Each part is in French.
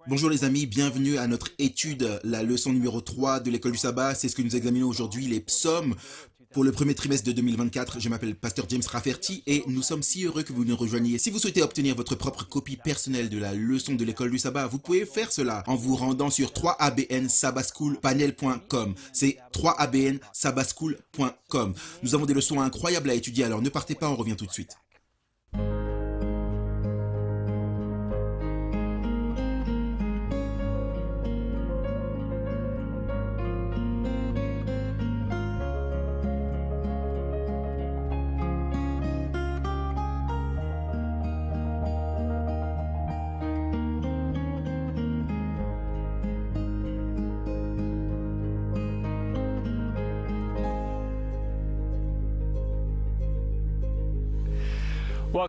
Bonjour les amis, bienvenue à notre étude, la leçon numéro 3 de l'école du sabbat. C'est ce que nous examinons aujourd'hui, les psaumes pour le premier trimestre de 2024. Je m'appelle Pasteur James Rafferty et nous sommes si heureux que vous nous rejoigniez. Si vous souhaitez obtenir votre propre copie personnelle de la leçon de l'école du sabbat, vous pouvez faire cela en vous rendant sur 3abnsabbatschoolpanel.com. C'est 3abnsabbatschool.com. Nous avons des leçons incroyables à étudier, alors ne partez pas, on revient tout de suite.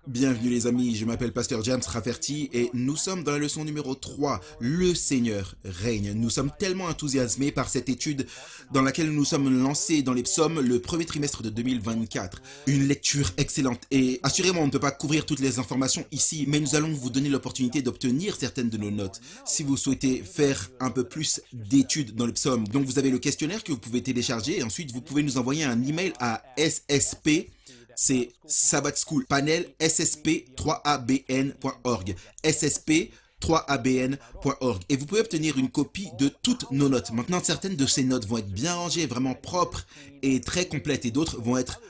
Bienvenue les amis, je m'appelle Pasteur James Rafferty et nous sommes dans la leçon numéro 3, le Seigneur règne. Nous sommes tellement enthousiasmés par cette étude dans laquelle nous sommes lancés dans les psaumes le premier trimestre de 2024. Une lecture excellente et assurément on ne peut pas couvrir toutes les informations ici, mais nous allons vous donner l'opportunité d'obtenir certaines de nos notes. Si vous souhaitez faire un peu plus d'études dans les psaumes, donc vous avez le questionnaire que vous pouvez télécharger et ensuite vous pouvez nous envoyer un email à SSP. C'est Sabbath School Panel ssp3abn.org. ssp3abn.org. Et vous pouvez obtenir une copie de toutes nos notes. Maintenant, certaines de ces notes vont être bien rangées, vraiment propres et très complètes. Et d'autres vont être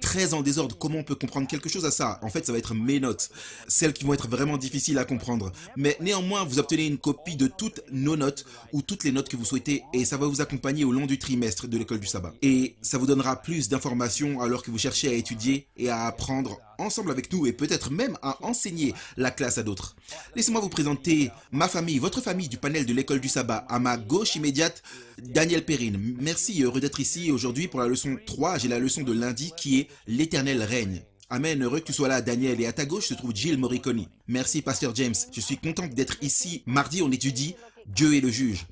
très en désordre. Comment on peut comprendre quelque chose à ça? En fait, ça va être mes notes, celles qui vont être vraiment difficiles à comprendre. Mais néanmoins, vous obtenez une copie de toutes nos notes ou toutes les notes que vous souhaitez et ça va vous accompagner au long du trimestre de l'école du sabbat. Et ça vous donnera plus d'informations alors que vous cherchez à étudier et à apprendre ensemble avec nous et peut-être même à enseigner la classe à d'autres. Laissez-moi vous présenter ma famille, votre famille du panel de l'école du sabbat. À ma gauche immédiate, Daniel Perrine. Merci, heureux d'être ici aujourd'hui pour la leçon 3. J'ai la leçon de lundi qui est l'Éternel règne. Amen, heureux que tu sois là, Daniel. Et à ta gauche se trouve Jill Morricone. Merci, Pasteur James. Je suis content d'être ici. Mardi, on étudie Dieu est le juge.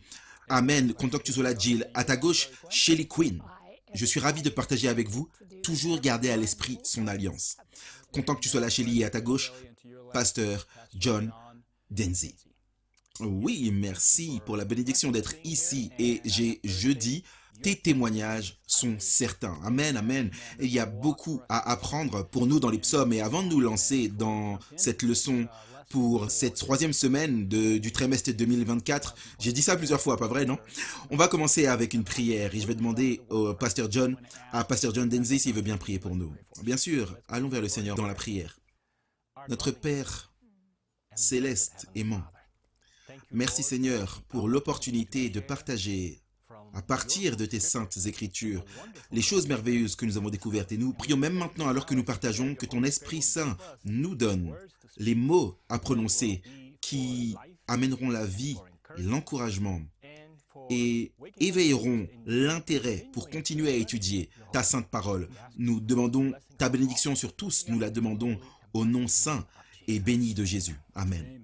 Amen, content que tu sois là, Jill. À ta gauche, Shelly Quinn. Je suis ravi de partager avec vous. Toujours garder à l'esprit son alliance. Content que tu sois là, Shelly. Et à ta gauche, Pasteur John Denzi. Oui, merci pour la bénédiction d'être ici. Et j'ai jeudi, tes témoignages sont certains. Amen, amen. Et il y a beaucoup à apprendre pour nous dans les psaumes. Et avant de nous lancer dans cette leçon pour cette troisième semaine du trimestre 2024, j'ai dit ça plusieurs fois, pas vrai, non? On va commencer avec une prière et je vais demander à Pasteur John Denzi s'il veut bien prier pour nous. Bien sûr, allons vers le Seigneur dans la prière. Notre Père céleste aimant, merci Seigneur pour l'opportunité de partager à partir de tes saintes écritures les choses merveilleuses que nous avons découvertes. Et nous prions même maintenant, alors que nous partageons, que ton Esprit Saint nous donne les mots à prononcer qui amèneront la vie et l'encouragement et éveilleront l'intérêt pour continuer à étudier ta sainte parole. Nous demandons ta bénédiction sur tous, nous la demandons au nom saint et béni de Jésus. Amen.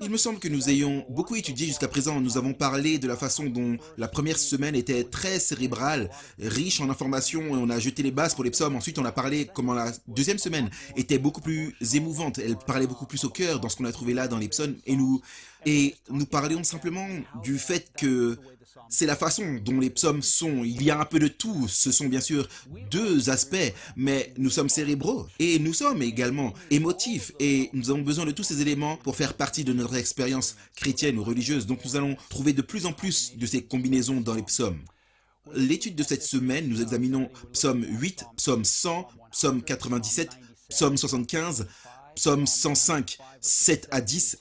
Il me semble que nous ayons beaucoup étudié jusqu'à présent. Nous avons parlé de la façon dont la première semaine était très cérébrale, riche en informations, et on a jeté les bases pour les psaumes. Ensuite, on a parlé comment la deuxième semaine était beaucoup plus émouvante. Elle parlait beaucoup plus au cœur dans ce qu'on a trouvé là dans les psaumes. Et nous parlions simplement du fait que c'est la façon dont les psaumes sont. Il y a un peu de tout. Ce sont bien sûr deux aspects, mais nous sommes cérébraux et nous sommes également émotifs et nous avons besoin de tous ces éléments pour faire partie de notre expérience chrétienne ou religieuse. Donc nous allons trouver de plus en plus de ces combinaisons dans les psaumes. L'étude de cette semaine, nous examinons psaume 8, psaume 100, psaume 97, psaume 75, psaume 105, 7 à 10,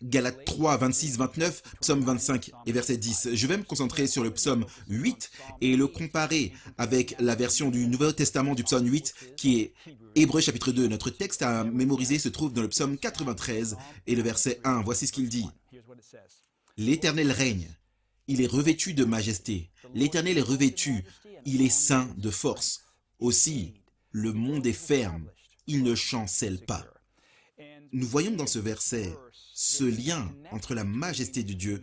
Galates 3, 26, 29, psaume 25 et verset 10. Je vais me concentrer sur le psaume 8 et le comparer avec la version du Nouveau Testament du psaume 8 qui est Hébreux chapitre 2. Notre texte à mémoriser se trouve dans le psaume 93 et le verset 1. Voici ce qu'il dit. L'Éternel règne, il est revêtu de majesté. L'Éternel est revêtu, il est saint de force. Aussi, le monde est ferme, il ne chancelle pas. Nous voyons dans ce verset ce lien entre la majesté de Dieu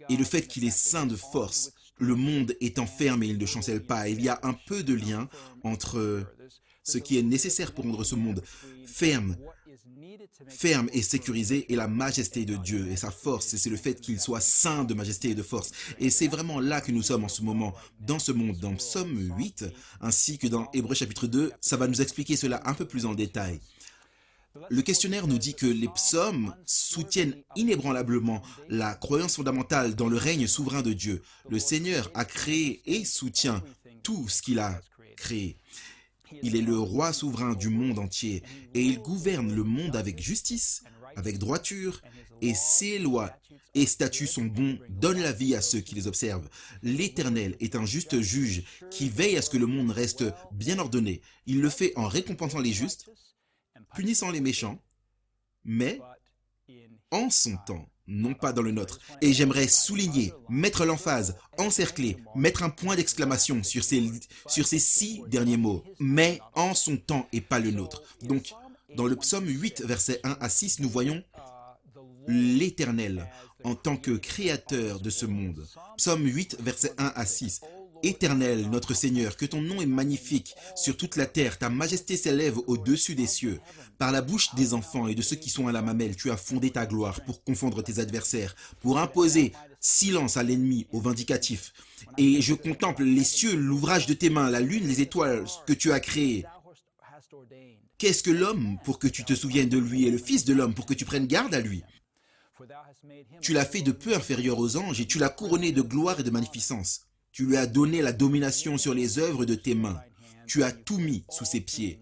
et le fait qu'il est saint de force. Le monde étant ferme et il ne chancelle pas. Il y a un peu de lien entre Ce qui est nécessaire pour rendre ce monde ferme, ferme et sécurisé est la majesté de Dieu et sa force. Et c'est le fait qu'il soit saint de majesté et de force. Et c'est vraiment là que nous sommes en ce moment, dans ce monde. Dans Psaume 8, ainsi que dans Hébreux chapitre 2, ça va nous expliquer cela un peu plus en détail. Le questionnaire nous dit que les psaumes soutiennent inébranlablement la croyance fondamentale dans le règne souverain de Dieu. Le Seigneur a créé et soutient tout ce qu'il a créé. Il est le roi souverain du monde entier et il gouverne le monde avec justice, avec droiture, et ses lois et statuts sont bons, donnent la vie à ceux qui les observent. L'Éternel est un juste juge qui veille à ce que le monde reste bien ordonné. Il le fait en récompensant les justes, punissant les méchants, mais en son temps, non pas dans le nôtre. Et j'aimerais souligner, mettre l'emphase, encercler, mettre un point d'exclamation sur ces 6 derniers mots. Mais en son temps et pas le nôtre. Donc, dans le psaume 8, versets 1 à 6, nous voyons l'Éternel en tant que créateur de ce monde. Psaume 8, versets 1 à 6. Éternel, notre Seigneur, que ton nom est magnifique sur toute la terre, ta majesté s'élève au-dessus des cieux. Par la bouche des enfants et de ceux qui sont à la mamelle, tu as fondé ta gloire pour confondre tes adversaires, pour imposer silence à l'ennemi, au vindicatif. Et je contemple les cieux, l'ouvrage de tes mains, la lune, les étoiles que tu as créées. Qu'est-ce que l'homme pour que tu te souviennes de lui et le fils de l'homme pour que tu prennes garde à lui? Tu l'as fait de peu inférieur aux anges et tu l'as couronné de gloire et de magnificence. Tu lui as donné la domination sur les œuvres de tes mains. Tu as tout mis sous ses pieds.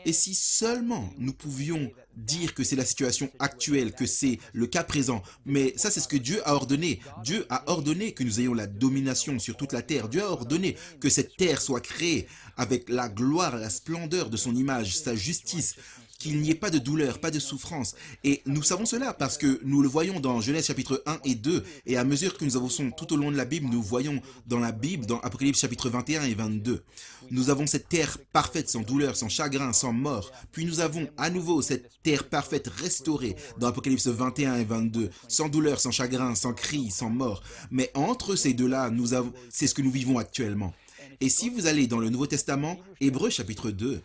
Et si seulement nous pouvions dire que c'est la situation actuelle, que c'est le cas présent, mais ça c'est ce que Dieu a ordonné. Dieu a ordonné que nous ayons la domination sur toute la terre. Dieu a ordonné que cette terre soit créée avec la gloire, la splendeur de son image, sa justice, qu'il n'y ait pas de douleur, pas de souffrance. Et nous savons cela parce que nous le voyons dans Genèse chapitre 1 et 2, et à mesure que nous avançons tout au long de la Bible, nous voyons dans la Bible, dans Apocalypse chapitre 21 et 22. Nous avons cette terre parfaite, sans douleur, sans chagrin, sans mort. Puis nous avons à nouveau cette terre parfaite restaurée dans Apocalypse 21 et 22, sans douleur, sans chagrin, sans cri, sans mort. Mais entre ces deux-là, c'est ce que nous vivons actuellement. Et si vous allez dans le Nouveau Testament, Hébreux chapitre 2,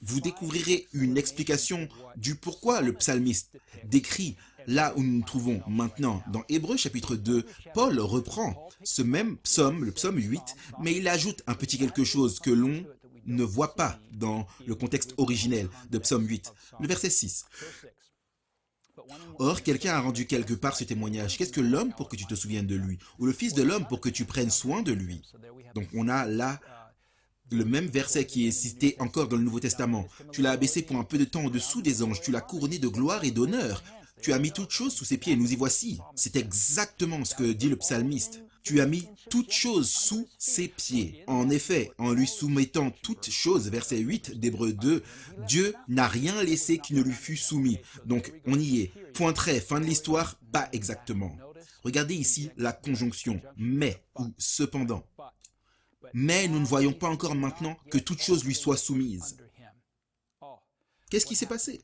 vous découvrirez une explication du pourquoi le psalmiste décrit là où nous nous trouvons maintenant. Dans Hébreux chapitre 2, Paul reprend ce même psaume, le psaume 8, mais il ajoute un petit quelque chose que l'on ne voit pas dans le contexte originel de psaume 8, le verset 6. Or, quelqu'un a rendu quelque part ce témoignage. Qu'est-ce que l'homme pour que tu te souviennes de lui? Ou le fils de l'homme pour que tu prennes soin de lui? Donc on a là le même verset qui est cité encore dans le Nouveau Testament. Tu l'as abaissé pour un peu de temps au-dessous des anges. Tu l'as couronné de gloire et d'honneur. Tu as mis toutes choses sous ses pieds. Nous y voici. C'est exactement ce que dit le psalmiste. Tu as mis toutes choses sous ses pieds. En effet, en lui soumettant toutes choses, verset 8 d'Hébreux 2, Dieu n'a rien laissé qui ne lui fût soumis. Donc, on y est. Point trait, fin de l'histoire, pas exactement. Regardez ici la conjonction « mais » ou « cependant ». Mais nous ne voyons pas encore maintenant que toute chose lui soit soumise. Qu'est-ce qui s'est passé?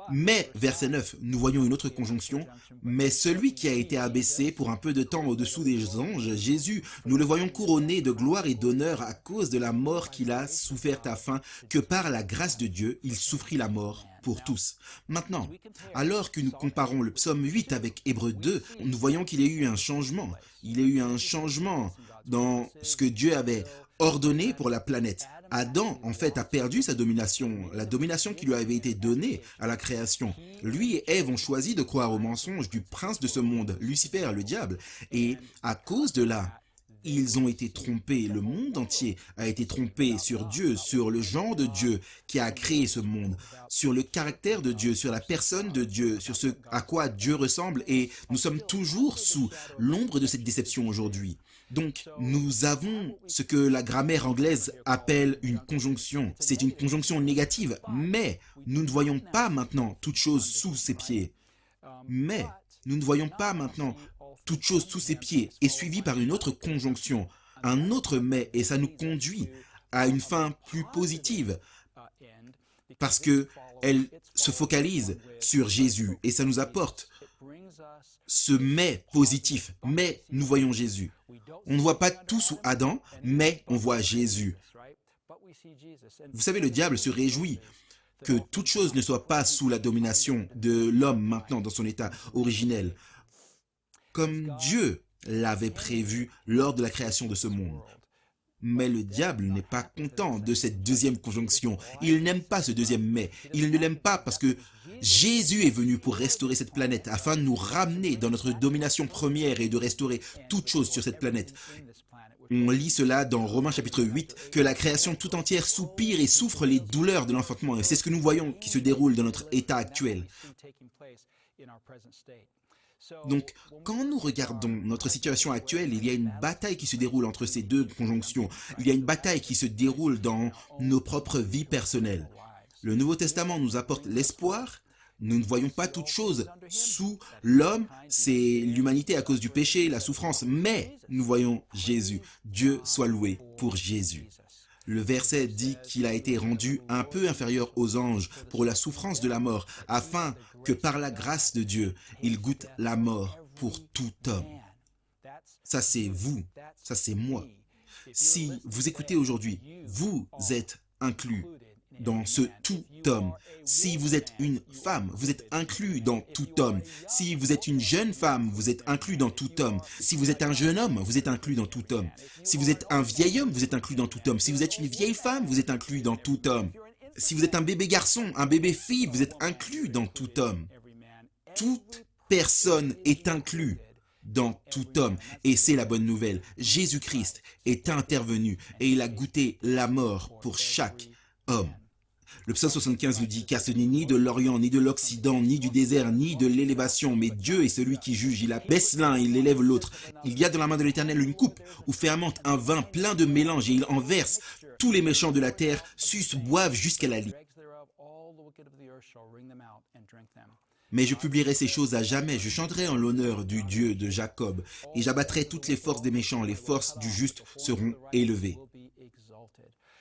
Mais, verset 9, nous voyons une autre conjonction. Mais celui qui a été abaissé pour un peu de temps au-dessous des anges, Jésus, nous le voyons couronné de gloire et d'honneur à cause de la mort qu'il a soufferte afin que par la grâce de Dieu, il souffrit la mort pour tous. Maintenant, alors que nous comparons le psaume 8 avec Hébreux 2, nous voyons qu'il y a eu un changement. Il y a eu un changement dans ce que Dieu avait ordonné pour la planète. Adam, en fait, a perdu sa domination, la domination qui lui avait été donnée à la création. Lui et Ève ont choisi de croire au mensonge du prince de ce monde, Lucifer, le diable. Et à cause de là, ils ont été trompés. Le monde entier a été trompé sur Dieu, sur le genre de Dieu qui a créé ce monde, sur le caractère de Dieu, sur la personne de Dieu, sur ce à quoi Dieu ressemble. Et nous sommes toujours sous l'ombre de cette déception aujourd'hui. Donc, nous avons ce que la grammaire anglaise appelle une conjonction. C'est une conjonction négative, mais nous ne voyons pas maintenant toute chose sous ses pieds. Mais nous ne voyons pas maintenant toute chose sous ses pieds est suivie par une autre conjonction, un autre mais, et ça nous conduit à une fin plus positive parce que elle se focalise sur Jésus et ça nous apporte ce mais positif. Mais nous voyons Jésus. On ne voit pas tout sous Adam, mais on voit Jésus. Vous savez, le diable se réjouit que toute chose ne soit pas sous la domination de l'homme maintenant dans son état originel, comme Dieu l'avait prévu lors de la création de ce monde. Mais le diable n'est pas content de cette deuxième conjonction. Il n'aime pas ce deuxième mais. Il ne l'aime pas parce que Jésus est venu pour restaurer cette planète afin de nous ramener dans notre domination première et de restaurer toute chose sur cette planète. On lit cela dans Romains chapitre 8, que la création tout entière soupire et souffre les douleurs de l'enfantement. Et c'est ce que nous voyons qui se déroule dans notre état actuel. Donc, quand nous regardons notre situation actuelle, il y a une bataille qui se déroule entre ces deux conjonctions. Il y a une bataille qui se déroule dans nos propres vies personnelles. Le Nouveau Testament nous apporte l'espoir. Nous ne voyons pas toute chose sous l'homme, c'est l'humanité à cause du péché, la souffrance, mais nous voyons Jésus. Dieu soit loué pour Jésus. Le verset dit qu'il a été rendu un peu inférieur aux anges pour la souffrance de la mort, afin que par la grâce de Dieu, il goûte la mort pour tout homme. Ça c'est vous, ça c'est moi. Si vous écoutez aujourd'hui, vous êtes inclus dans ce tout homme. Si vous êtes une femme, vous êtes inclus dans tout homme. Si vous êtes une jeune femme, vous êtes inclus dans tout homme. Si vous êtes un jeune homme, vous êtes inclus dans tout homme. Si vous êtes un vieil homme, vous êtes inclus dans tout homme. Si vous êtes une vieille femme, vous êtes inclus dans tout homme. Si vous êtes un bébé garçon, un bébé fille, vous êtes inclus dans tout homme. Toute personne est inclue dans tout homme. Et c'est la bonne nouvelle. Jésus-Christ est intervenu et il a goûté la mort pour chaque homme. Le psaume 75 nous dit « Car ce n'est ni de l'Orient, ni de l'Occident, ni du désert, ni de l'élévation, mais Dieu est celui qui juge. Il abaisse l'un, il élève l'autre. Il y a dans la main de l'Éternel une coupe où fermente un vin plein de mélange et il en verse. Tous les méchants de la terre sucent, boivent jusqu'à la lie. Mais je publierai ces choses à jamais. Je chanterai en l'honneur du Dieu de Jacob et j'abattrai toutes les forces des méchants. Les forces du juste seront élevées. »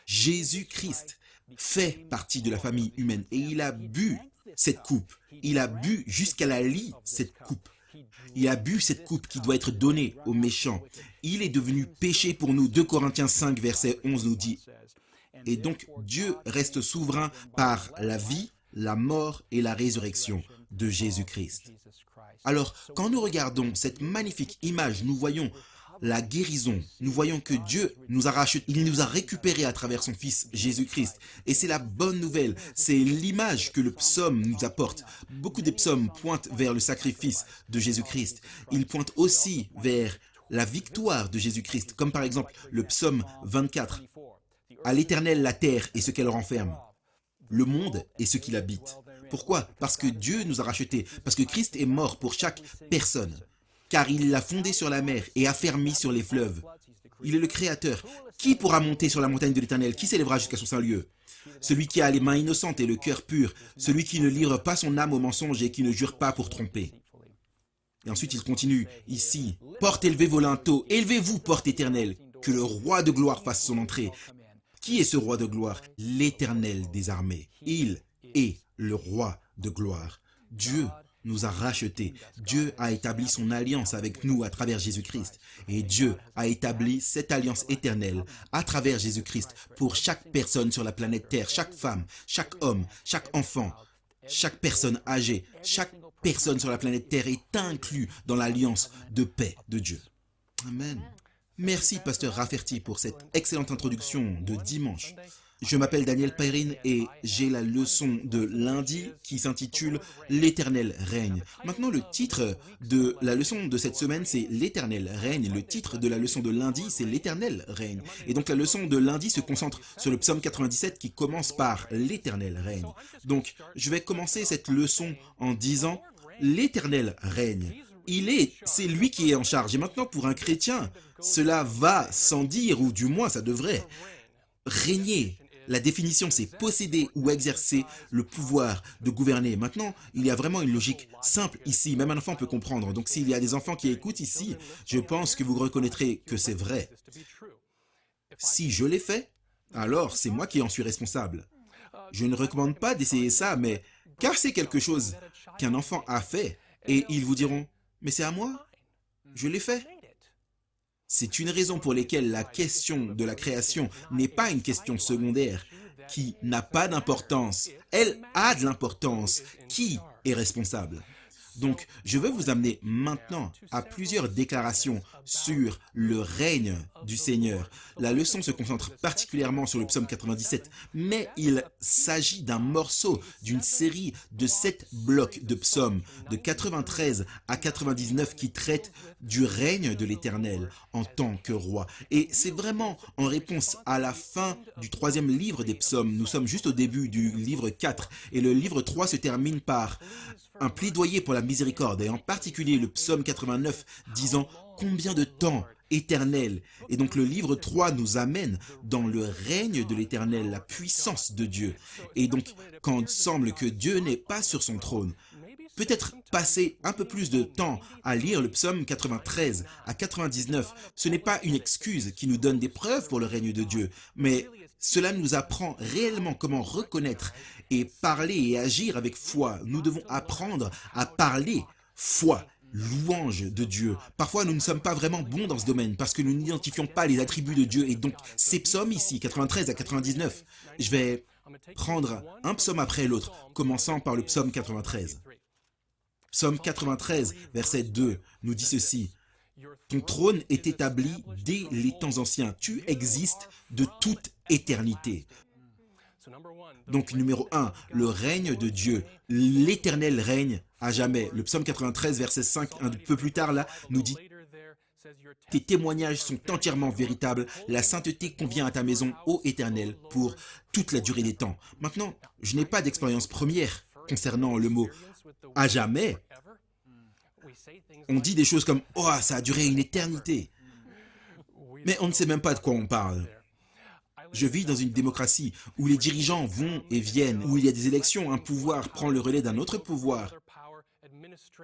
Jésus-Christ fait partie de la famille humaine et il a bu cette coupe. Il a bu jusqu'à la lie cette coupe. Il a bu cette coupe qui doit être donnée aux méchants. Il est devenu péché pour nous. 2 Corinthiens 5, verset 11 nous dit. Et donc Dieu reste souverain par la vie, la mort et la résurrection de Jésus-Christ. Alors, quand nous regardons cette magnifique image, nous voyons la guérison. Nous voyons que Dieu nous a rachetés, il nous a récupérés à travers son Fils Jésus-Christ. Et c'est la bonne nouvelle, c'est l'image que le psaume nous apporte. Beaucoup des psaumes pointent vers le sacrifice de Jésus-Christ. Ils pointent aussi vers la victoire de Jésus-Christ, comme par exemple le psaume 24. À l'Éternel la terre et ce qu'elle renferme, le monde et ce qu'il habite. Pourquoi? Parce que Dieu nous a rachetés, parce que Christ est mort pour chaque personne. Car il l'a fondé sur la mer et affermi sur les fleuves. Il est le Créateur. Qui pourra monter sur la montagne de l'Éternel? Qui s'élèvera jusqu'à son saint lieu? Celui qui a les mains innocentes et le cœur pur, celui qui ne livre pas son âme au mensonge et qui ne jure pas pour tromper. Et ensuite il continue ici. Porte, élevez vos linteaux, élevez-vous, porte éternelle, que le roi de gloire fasse son entrée. Qui est ce roi de gloire? L'Éternel des armées. Il est le roi de gloire. Dieu nous a rachetés. Dieu a établi son alliance avec nous à travers Jésus-Christ. Et Dieu a établi cette alliance éternelle à travers Jésus-Christ pour chaque personne sur la planète Terre, chaque femme, chaque homme, chaque enfant, chaque personne âgée, chaque personne sur la planète Terre est inclus dans l'alliance de paix de Dieu. Amen. Merci, pasteur Rafferty, pour cette excellente introduction de dimanche. Je m'appelle Daniel Perrine et j'ai la leçon de lundi qui s'intitule « L'Éternel règne ». Maintenant, le titre de la leçon de cette semaine, c'est « L'Éternel règne ». Le titre de la leçon de lundi, c'est « L'Éternel règne ». Et donc, la leçon de lundi se concentre sur le psaume 97 qui commence par « L'Éternel règne ». Donc, je vais commencer cette leçon en disant « L'Éternel règne ». C'est lui qui est en charge. Et maintenant, pour un chrétien, cela va sans dire, ou du moins, ça devrait régner. La définition, c'est posséder ou exercer le pouvoir de gouverner. Maintenant, il y a vraiment une logique simple ici. Même un enfant peut comprendre. Donc, s'il y a des enfants qui écoutent ici, je pense que vous reconnaîtrez que c'est vrai. Si je l'ai fait, alors c'est moi qui en suis responsable. Je ne recommande pas d'essayer ça, mais car c'est quelque chose qu'un enfant a fait, et ils vous diront, mais c'est à moi, je l'ai fait. C'est une raison pour laquelle la question de la création n'est pas une question secondaire, qui n'a pas d'importance. Elle a de l'importance. Qui est responsable? Donc, je veux vous amener maintenant à plusieurs déclarations sur le règne du Seigneur. La leçon se concentre particulièrement sur le psaume 97, mais il s'agit d'un morceau d'une série de 7 blocs de psaumes, de 93 à 99, qui traitent du règne de l'Éternel en tant que roi. Et c'est vraiment en réponse à la fin du 3e livre des psaumes. Nous sommes juste au début du livre 4, et le livre 3 se termine par un plaidoyer pour la miséricorde, et en particulier le psaume 89 disant « Combien de temps, Éternel ?» Et donc le livre 3 nous amène dans le règne de l'Éternel, la puissance de Dieu. Et donc, quand il semble que Dieu n'est pas sur son trône, peut-être passer un peu plus de temps à lire le psaume 93 à 99, ce n'est pas une excuse qui nous donne des preuves pour le règne de Dieu, mais cela nous apprend réellement comment reconnaître et parler et agir avec foi. Nous devons apprendre à parler foi, louange de Dieu. Parfois, nous ne sommes pas vraiment bons dans ce domaine parce que nous n'identifions pas les attributs de Dieu. Et donc, ces psaumes ici, 93 à 99, je vais prendre un psaume après l'autre, commençant par le psaume 93. Psaume 93, verset 2, nous dit ceci. « Ton trône est établi dès les temps anciens. Tu existes de toute éternité. » Donc, numéro 1, le règne de Dieu. L'Éternel règne à jamais. Le psaume 93, verset 5, un peu plus tard, là, nous dit « Tes témoignages sont entièrement véritables. La sainteté convient à ta maison, ô Éternel, pour toute la durée des temps. » Maintenant, je n'ai pas d'expérience première concernant le mot « à jamais ». On dit des choses comme « Oh, ça a duré une éternité ». Mais on ne sait même pas de quoi on parle. Je vis dans une démocratie où les dirigeants vont et viennent, où il y a des élections, un pouvoir prend le relais d'un autre pouvoir.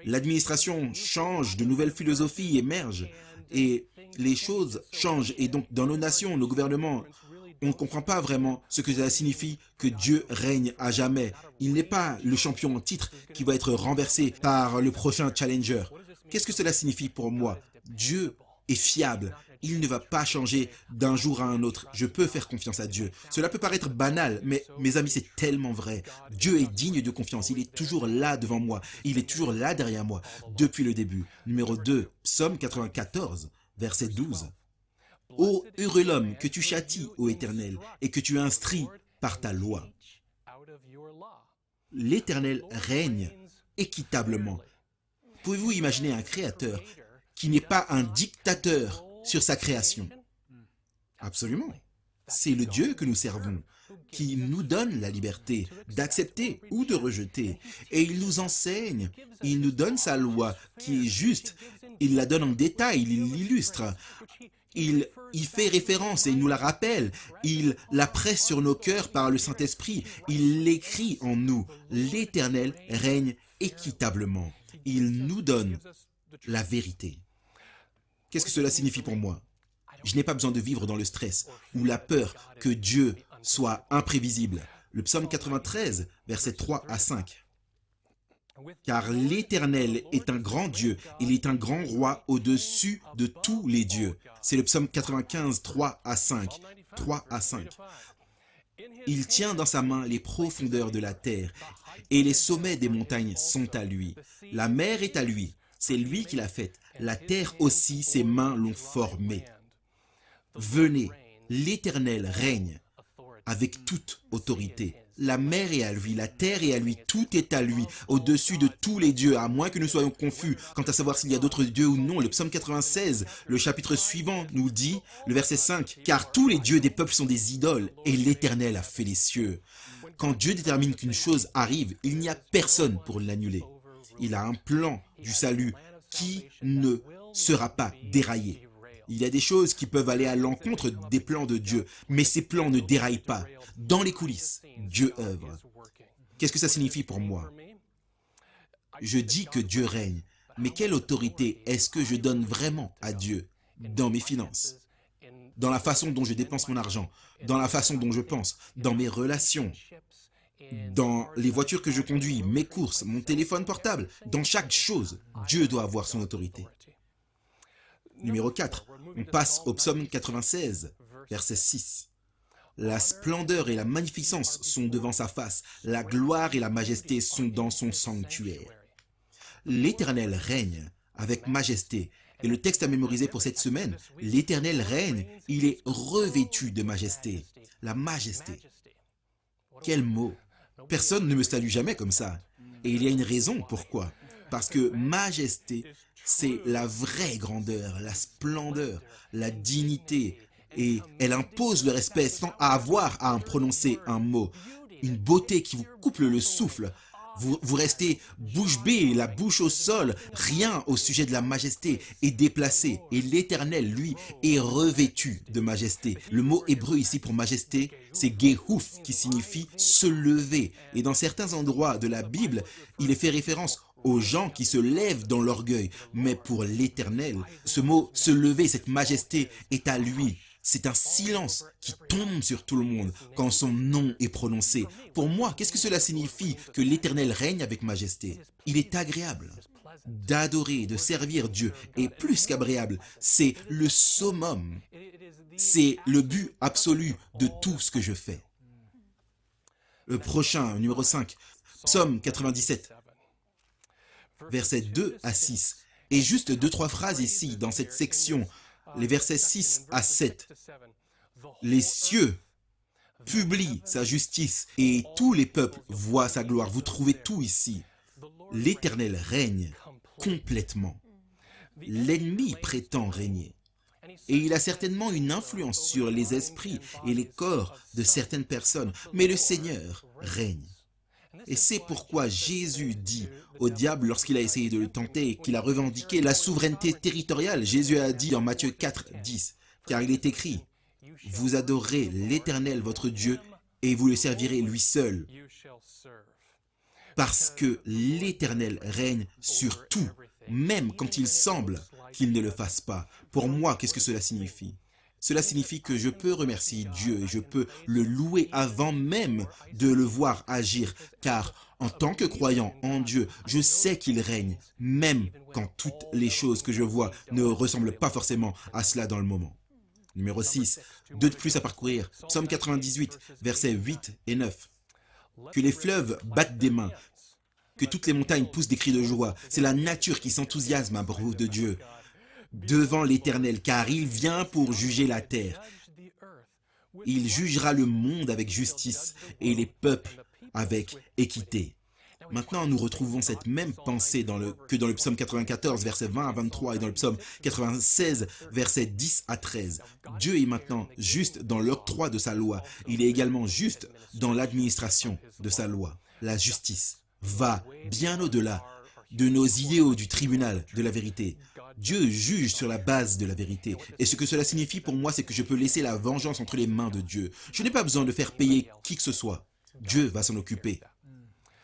L'administration change, de nouvelles philosophies émergent et les choses changent. Et donc, dans nos nations, nos gouvernements, on ne comprend pas vraiment ce que cela signifie que Dieu règne à jamais. Il n'est pas le champion en titre qui va être renversé par le prochain challenger. Qu'est-ce que cela signifie pour moi? Dieu est fiable. Il ne va pas changer d'un jour à un autre. Je peux faire confiance à Dieu. Cela peut paraître banal, mais mes amis, c'est tellement vrai. Dieu est digne de confiance. Il est toujours là devant moi. Il est toujours là derrière moi, depuis le début. Numéro 2, Psaume 94, verset 12. « Ô heureux l'homme que tu châties, ô Éternel, et que tu instruis par ta loi. » L'Éternel règne équitablement. Pouvez-vous imaginer un créateur qui n'est pas un dictateur sur sa création? Absolument. C'est le Dieu que nous servons, qui nous donne la liberté d'accepter ou de rejeter. Et il nous enseigne, il nous donne sa loi qui est juste. Il la donne en détail, il l'illustre. Il y fait référence et il nous la rappelle. Il la presse sur nos cœurs par le Saint-Esprit. Il l'écrit en nous. L'Éternel règne équitablement. Il nous donne la vérité. Qu'est-ce que cela signifie pour moi? Je n'ai pas besoin de vivre dans le stress ou la peur que Dieu soit imprévisible. Le psaume 93, versets 3 à 5. Car l'Éternel est un grand Dieu, il est un grand roi au-dessus de tous les dieux. C'est le psaume 95, 3 à 5. 3 à 5. Il tient dans sa main les profondeurs de la terre, et les sommets des montagnes sont à lui. La mer est à lui, c'est lui qui l'a faite. La terre aussi, ses mains l'ont formée. Venez, l'Éternel règne avec toute autorité. La mer est à lui, la terre est à lui, tout est à lui, au-dessus de tous les dieux, à moins que nous soyons confus quant à savoir s'il y a d'autres dieux ou non. Le psaume 96, le chapitre suivant, nous dit, le verset 5, « Car tous les dieux des peuples sont des idoles, et l'Éternel a fait les cieux. » Quand Dieu détermine qu'une chose arrive, il n'y a personne pour l'annuler. Il a un plan du salut qui ne sera pas déraillé. Il y a des choses qui peuvent aller à l'encontre des plans de Dieu, mais ces plans ne déraillent pas. Dans les coulisses, Dieu œuvre. Qu'est-ce que ça signifie pour moi? Je dis que Dieu règne, mais quelle autorité est-ce que je donne vraiment à Dieu dans mes finances, dans la façon dont je dépense mon argent, dans la façon dont je pense, dans mes relations, dans les voitures que je conduis, mes courses, mon téléphone portable, dans chaque chose, Dieu doit avoir son autorité. Numéro 4, on passe au psaume 96, verset 6. La splendeur et la magnificence sont devant sa face, la gloire et la majesté sont dans son sanctuaire. L'Éternel règne avec majesté. Et le texte à mémoriser pour cette semaine, l'Éternel règne, il est revêtu de majesté. La majesté. Quel mot! Personne ne me salue jamais comme ça. Et il y a une raison pourquoi. Parce que majesté, c'est la vraie grandeur, la splendeur, la dignité. Et elle impose le respect sans avoir à en prononcer un mot. Une beauté qui vous coupe le souffle. Vous restez bouche bée, la bouche au sol, rien au sujet de la majesté est déplacé. Et l'Éternel, lui, est revêtu de majesté. Le mot hébreu ici pour majesté, c'est gehouf, qui signifie se lever. Et dans certains endroits de la Bible, il est fait référence aux gens qui se lèvent dans l'orgueil. Mais pour l'Éternel, ce mot se lever, cette majesté est à lui. C'est un silence qui tombe sur tout le monde quand son nom est prononcé. Pour moi, qu'est-ce que cela signifie que l'Éternel règne avec majesté? Il est agréable d'adorer, de servir Dieu. Et plus qu'agréable, c'est le summum. C'est le but absolu de tout ce que je fais. Le prochain, numéro 5, psaume 97, versets 2 à 6. Et juste 2-3 phrases ici, dans cette section, les versets 6 à 7. Les cieux publient sa justice et tous les peuples voient sa gloire. Vous trouvez tout ici. L'Éternel règne complètement. L'ennemi prétend régner. Et il a certainement une influence sur les esprits et les corps de certaines personnes. Mais le Seigneur règne. Et c'est pourquoi Jésus dit au diable, lorsqu'il a essayé de le tenter et qu'il a revendiqué la souveraineté territoriale, Jésus a dit en Matthieu 4, 10, car il est écrit, « Vous adorerez l'Éternel votre Dieu et vous le servirez lui seul. » Parce que l'Éternel règne sur tout, même quand il semble qu'il ne le fasse pas. Pour moi, qu'est-ce que cela signifie? Cela signifie que je peux remercier Dieu et je peux le louer avant même de le voir agir, car en tant que croyant en Dieu, je sais qu'il règne, même quand toutes les choses que je vois ne ressemblent pas forcément à cela dans le moment. Numéro 6, 2 de plus à parcourir, psaume 98, versets 8 et 9. Que les fleuves battent des mains, que toutes les montagnes poussent des cris de joie. C'est la nature qui s'enthousiasme à propos de Dieu. Devant l'Éternel, car il vient pour juger la terre. Il jugera le monde avec justice et les peuples avec équité. Maintenant, nous retrouvons cette même pensée que dans le psaume 94, versets 20 à 23, et dans le psaume 96, versets 10 à 13. Dieu est maintenant juste dans l'octroi de sa loi. Il est également juste dans l'administration de sa loi. La justice va bien au-delà de nos idéaux du tribunal de la vérité. Dieu juge sur la base de la vérité. Et ce que cela signifie pour moi, c'est que je peux laisser la vengeance entre les mains de Dieu. Je n'ai pas besoin de faire payer qui que ce soit. Dieu va s'en occuper.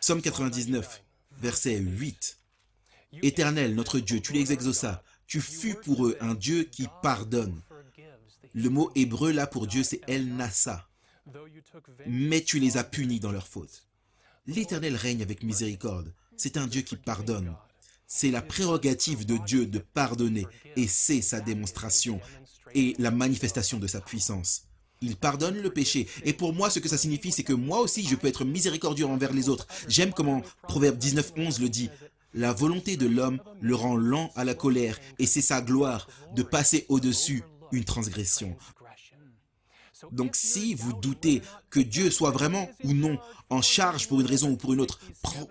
Psaume 99, verset 8. Éternel, notre Dieu, tu les exaucas. Tu fus pour eux un Dieu qui pardonne. Le mot hébreu là pour Dieu, c'est El Nassa. Mais tu les as punis dans leurs fautes. L'Éternel règne avec miséricorde. C'est un Dieu qui pardonne. C'est la prérogative de Dieu de pardonner et c'est sa démonstration et la manifestation de sa puissance. Il pardonne le péché. Et pour moi, ce que ça signifie, c'est que moi aussi, je peux être miséricordieux envers les autres. J'aime comment Proverbe 19, 11 le dit. La volonté de l'homme le rend lent à la colère et c'est sa gloire de passer au-dessus une transgression. Donc si vous doutez que Dieu soit vraiment ou non en charge pour une raison ou pour une autre,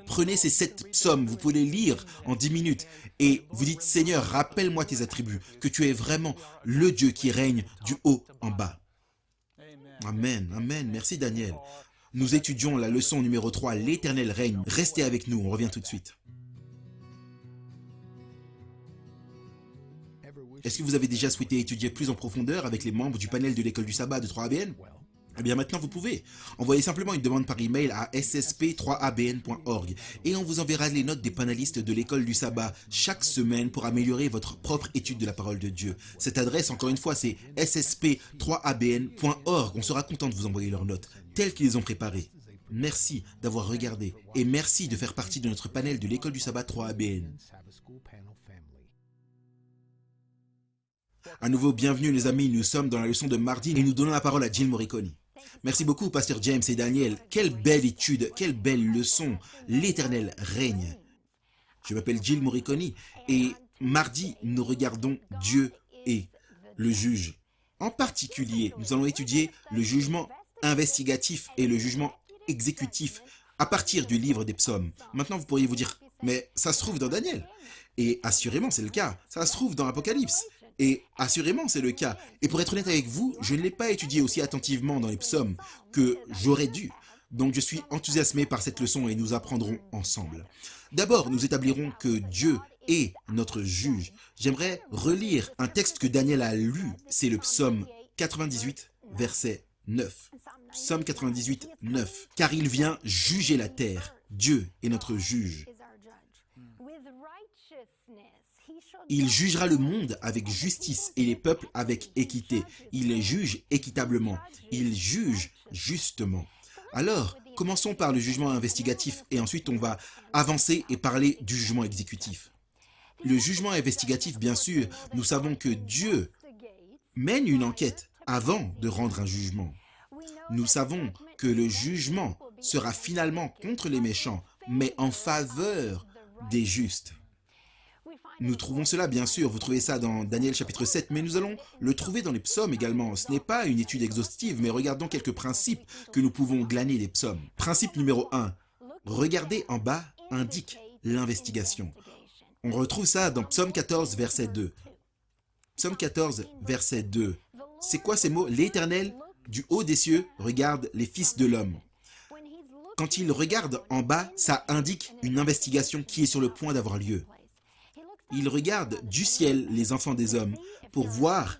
prenez ces 7 psaumes, vous pouvez les lire en 10 minutes et vous dites Seigneur, rappelle-moi tes attributs, que tu es vraiment le Dieu qui règne du haut en bas. Amen, amen, merci Daniel. Nous étudions la leçon numéro 3, l'Éternel règne. Restez avec nous, on revient tout de suite. Est-ce que vous avez déjà souhaité étudier plus en profondeur avec les membres du panel de l'école du sabbat de 3ABN? Eh bien maintenant vous pouvez. Envoyez simplement une demande par email à ssp3abn.org et on vous enverra les notes des panélistes de l'école du sabbat chaque semaine pour améliorer votre propre étude de la parole de Dieu. Cette adresse, encore une fois, c'est ssp3abn.org. On sera content de vous envoyer leurs notes, telles qu'ils les ont préparées. Merci d'avoir regardé et merci de faire partie de notre panel de l'école du sabbat 3ABN. À nouveau, bienvenue les amis, nous sommes dans la leçon de mardi et nous donnons la parole à Jill Morricone. Merci beaucoup, Pasteur James et Daniel. Quelle belle étude, quelle belle leçon. L'Éternel règne. Je m'appelle Jill Morricone et mardi, nous regardons Dieu et le juge. En particulier, nous allons étudier le jugement investigatif et le jugement exécutif à partir du livre des psaumes. Maintenant, vous pourriez vous dire, mais ça se trouve dans Daniel. Et assurément, c'est le cas. Ça se trouve dans l'Apocalypse. Et assurément, c'est le cas. Et pour être honnête avec vous, je ne l'ai pas étudié aussi attentivement dans les psaumes que j'aurais dû. Donc je suis enthousiasmé par cette leçon et nous apprendrons ensemble. D'abord, nous établirons que Dieu est notre juge. J'aimerais relire un texte que Daniel a lu. C'est le psaume 98, verset 9. Psaume 98, 9. Car il vient juger la terre. Dieu est notre juge. Il jugera le monde avec justice et les peuples avec équité. Il juge équitablement. Il juge justement. Alors, commençons par le jugement investigatif et ensuite on va avancer et parler du jugement exécutif. Le jugement investigatif, bien sûr, nous savons que Dieu mène une enquête avant de rendre un jugement. Nous savons que le jugement sera finalement contre les méchants, mais en faveur des justes. Nous trouvons cela, bien sûr, vous trouvez ça dans Daniel chapitre 7, mais nous allons le trouver dans les psaumes également. Ce n'est pas une étude exhaustive, mais regardons quelques principes que nous pouvons glaner des psaumes. Principe numéro 1. Regarder en bas indique l'investigation. On retrouve ça dans Psaume 14, verset 2. Psaume 14, verset 2. C'est quoi ces mots? L'Éternel, du haut des cieux, regarde les fils de l'homme. Quand il regarde en bas, ça indique une investigation qui est sur le point d'avoir lieu. Il regarde du ciel les enfants des hommes pour voir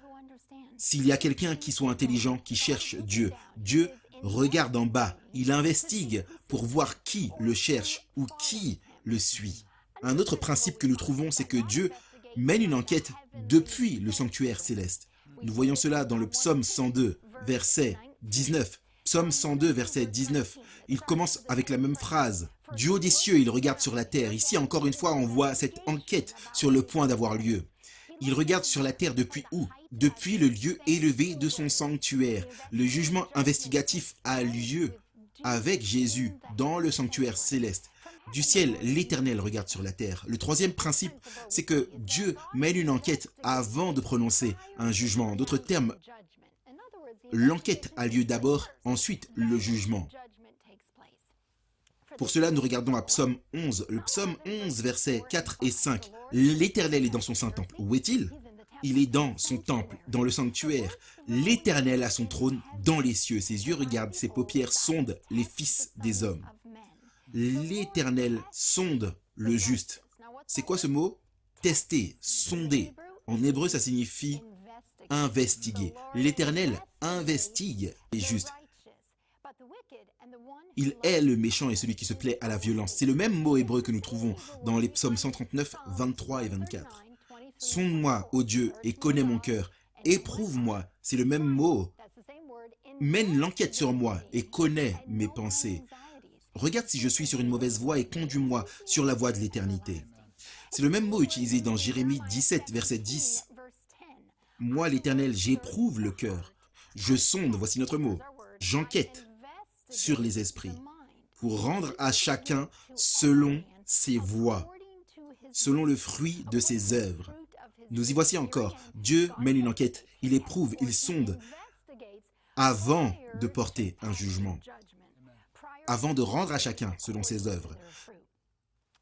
s'il y a quelqu'un qui soit intelligent, qui cherche Dieu. Dieu regarde en bas, il investigue pour voir qui le cherche ou qui le suit. Un autre principe que nous trouvons, c'est que Dieu mène une enquête depuis le sanctuaire céleste. Nous voyons cela dans le psaume 102, verset 19. Psaume 102, verset 19. Il commence avec la même phrase. Du haut des cieux, il regarde sur la terre. Ici, encore une fois, on voit cette enquête sur le point d'avoir lieu. Il regarde sur la terre depuis où? Depuis le lieu élevé de son sanctuaire. Le jugement investigatif a lieu avec Jésus dans le sanctuaire céleste. Du ciel, l'Éternel regarde sur la terre. Le troisième principe, c'est que Dieu mène une enquête avant de prononcer un jugement. En d'autres termes, l'enquête a lieu d'abord, ensuite le jugement. Pour cela, nous regardons à Psaume 11. Le Psaume 11, versets 4 et 5. L'Éternel est dans son saint temple. Où est-il? Il est dans son temple, dans le sanctuaire. L'Éternel a son trône dans les cieux. Ses yeux regardent, ses paupières sondent les fils des hommes. L'Éternel sonde le juste. C'est quoi ce mot? Tester, sonder. En hébreu, ça signifie investiguer. L'Éternel investigue les justes. Il est le méchant et celui qui se plaît à la violence. C'est le même mot hébreu que nous trouvons dans les psaumes 139, 23 et 24. Sonde-moi, ô Dieu, et connais mon cœur. Éprouve-moi, c'est le même mot. Mène l'enquête sur moi et connais mes pensées. Regarde si je suis sur une mauvaise voie et conduis-moi sur la voie de l'éternité. C'est le même mot utilisé dans Jérémie 17, verset 10. Moi, l'Éternel, j'éprouve le cœur. Je sonde, voici notre mot. J'enquête sur les esprits pour rendre à chacun selon ses voies, selon le fruit de ses œuvres. Nous y voici encore. Dieu mène une enquête, il éprouve, il sonde avant de porter un jugement, avant de rendre à chacun selon ses œuvres.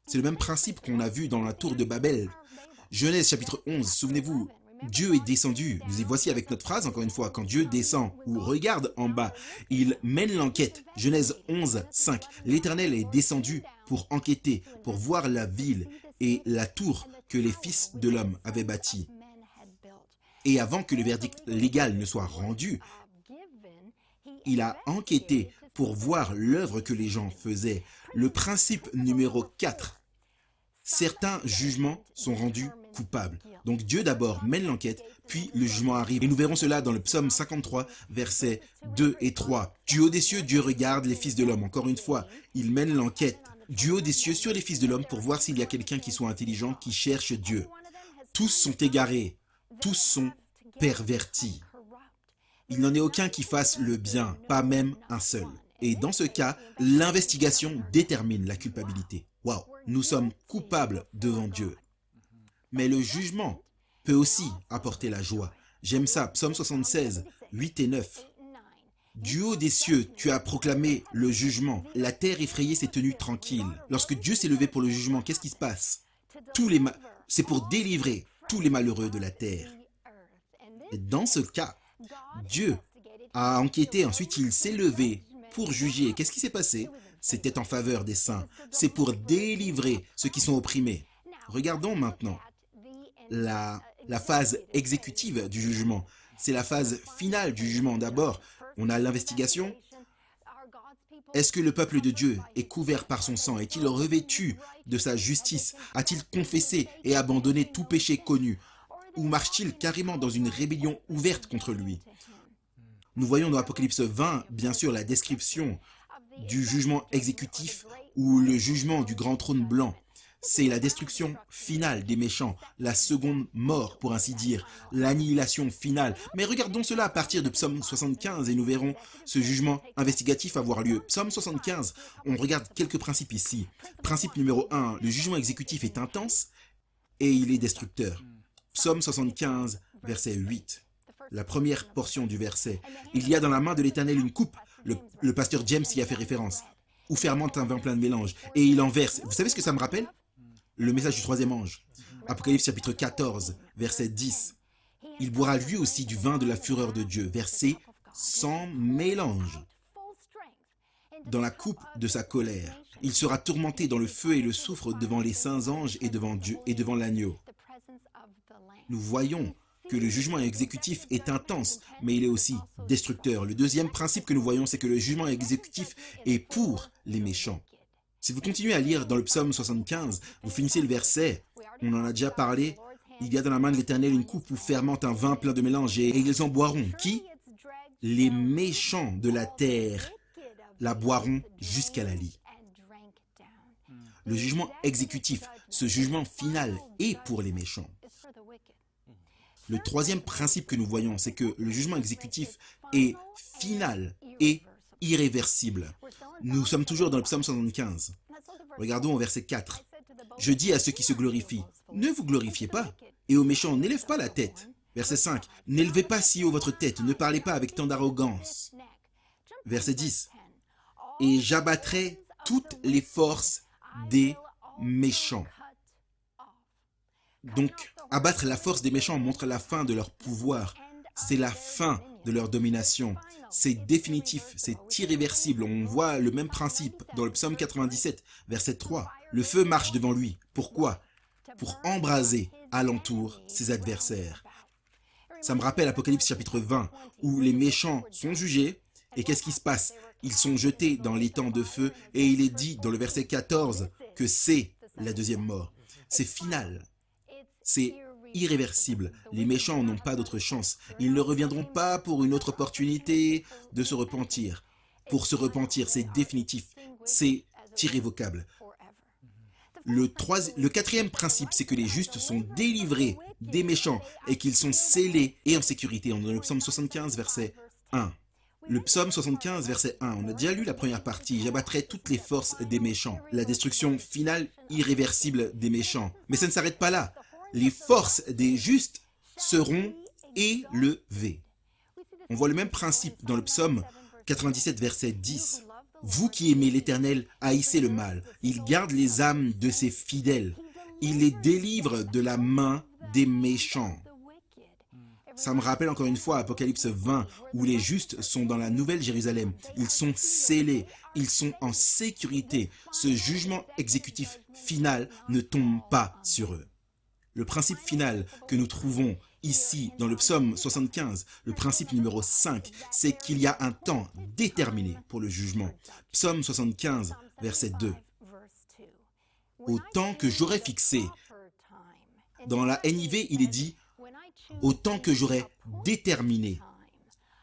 C'est le même principe qu'on a vu dans la tour de Babel. Genèse chapitre 11, souvenez-vous, Dieu est descendu. Nous y voici avec notre phrase, encore une fois, quand Dieu descend ou regarde en bas, il mène l'enquête. Genèse 11, 5. L'Éternel est descendu pour enquêter, pour voir la ville et la tour que les fils de l'homme avaient bâtie. Et avant que le verdict légal ne soit rendu, il a enquêté pour voir l'œuvre que les gens faisaient. Le principe numéro 4. Certains jugements sont rendus coupables. Donc Dieu d'abord mène l'enquête, puis le jugement arrive. Et nous verrons cela dans le psaume 53, versets 2 et 3. Du haut des cieux, Dieu regarde les fils de l'homme. Encore une fois, il mène l'enquête du haut des cieux sur les fils de l'homme pour voir s'il y a quelqu'un qui soit intelligent, qui cherche Dieu. Tous sont égarés, tous sont pervertis. Il n'en est aucun qui fasse le bien, pas même un seul. Et dans ce cas, l'investigation détermine la culpabilité. Waouh, nous sommes coupables devant Dieu. Mais le jugement peut aussi apporter la joie. J'aime ça, Psaume 76, 8 et 9. Du haut des cieux, tu as proclamé le jugement. La terre effrayée s'est tenue tranquille. Lorsque Dieu s'est levé pour le jugement, qu'est-ce qui se passe? C'est pour délivrer tous les malheureux de la terre. Et dans ce cas, Dieu a enquêté, ensuite il s'est levé pour juger. Qu'est-ce qui s'est passé? C'était en faveur des saints. C'est pour délivrer ceux qui sont opprimés. Regardons maintenant la phase exécutive du jugement. C'est la phase finale du jugement. D'abord, on a l'investigation. Est-ce que le peuple de Dieu est couvert par son sang? Est-il revêtu de sa justice? A-t-il confessé et abandonné tout péché connu? Ou marche-t-il carrément dans une rébellion ouverte contre lui? Nous voyons dans Apocalypse 20, bien sûr, la description du jugement exécutif ou le jugement du grand trône blanc. C'est la destruction finale des méchants, la seconde mort, pour ainsi dire, l'annihilation finale. Mais regardons cela à partir de Psaume 75 et nous verrons ce jugement investigatif avoir lieu. Psaume 75, on regarde quelques principes ici. Principe numéro 1, le jugement exécutif est intense et il est destructeur. Psaume 75, verset 8. La première portion du verset. Il y a dans la main de l'Éternel une coupe, le pasteur James y a fait référence, où fermente un vin plein de mélange, et il en verse. Vous savez ce que ça me rappelle? Le message du troisième ange. Apocalypse chapitre 14, verset 10. Il boira lui aussi du vin de la fureur de Dieu, versé sans mélange, dans la coupe de sa colère. Il sera tourmenté dans le feu et le soufre devant les saints anges et devant Dieu et devant l'agneau. Nous voyons que le jugement exécutif est intense, mais il est aussi destructeur. Le deuxième principe que nous voyons, c'est que le jugement exécutif est pour les méchants. Si vous continuez à lire dans le psaume 75, vous finissez le verset, on en a déjà parlé, il y a dans la main de l'Éternel une coupe où fermente un vin plein de mélange et ils en boiront. Qui? Les méchants de la terre la boiront jusqu'à la lie. Le jugement exécutif, ce jugement final est pour les méchants. Le troisième principe que nous voyons, c'est que le jugement exécutif est final et irréversible. Nous sommes toujours dans le psaume 75. Regardons au verset 4. Je dis à ceux qui se glorifient, ne vous glorifiez pas, et aux méchants, n'élève pas la tête. Verset 5. N'élevez pas si haut votre tête, ne parlez pas avec tant d'arrogance. Verset 10. Et j'abattrai toutes les forces des méchants. Donc, abattre la force des méchants montre la fin de leur pouvoir. C'est la fin de leur domination. C'est définitif, c'est irréversible. On voit le même principe dans le psaume 97, verset 3. Le feu marche devant lui. Pourquoi? Pour embraser alentour ses adversaires. Ça me rappelle Apocalypse chapitre 20, où les méchants sont jugés. Et qu'est-ce qui se passe? Ils sont jetés dans l'étang de feu. Et il est dit dans le verset 14 que c'est la deuxième mort. C'est final. C'est irréversible. Les méchants n'ont pas d'autre chance. Ils ne reviendront pas pour une autre opportunité de se repentir. Pour se repentir, c'est définitif. C'est irrévocable. Le quatrième principe, c'est que les justes sont délivrés des méchants et qu'ils sont scellés et en sécurité. On est dans le psaume 75, verset 1. Le psaume 75, verset 1. On a déjà lu la première partie. J'abattrai toutes les forces des méchants. La destruction finale irréversible des méchants. Mais ça ne s'arrête pas là. Les forces des justes seront élevées. On voit le même principe dans le psaume 97, verset 10. Vous qui aimez l'Éternel, haïssez le mal. Il garde les âmes de ses fidèles. Il les délivre de la main des méchants. Ça me rappelle encore une fois Apocalypse 20, où les justes sont dans la Nouvelle Jérusalem. Ils sont scellés, ils sont en sécurité. Ce jugement exécutif final ne tombe pas sur eux. Le principe final que nous trouvons ici dans le psaume 75, le principe numéro 5, c'est qu'il y a un temps déterminé pour le jugement. Psaume 75, verset 2. Au temps que j'aurai fixé. Dans la NIV, il est dit, au temps que j'aurai déterminé,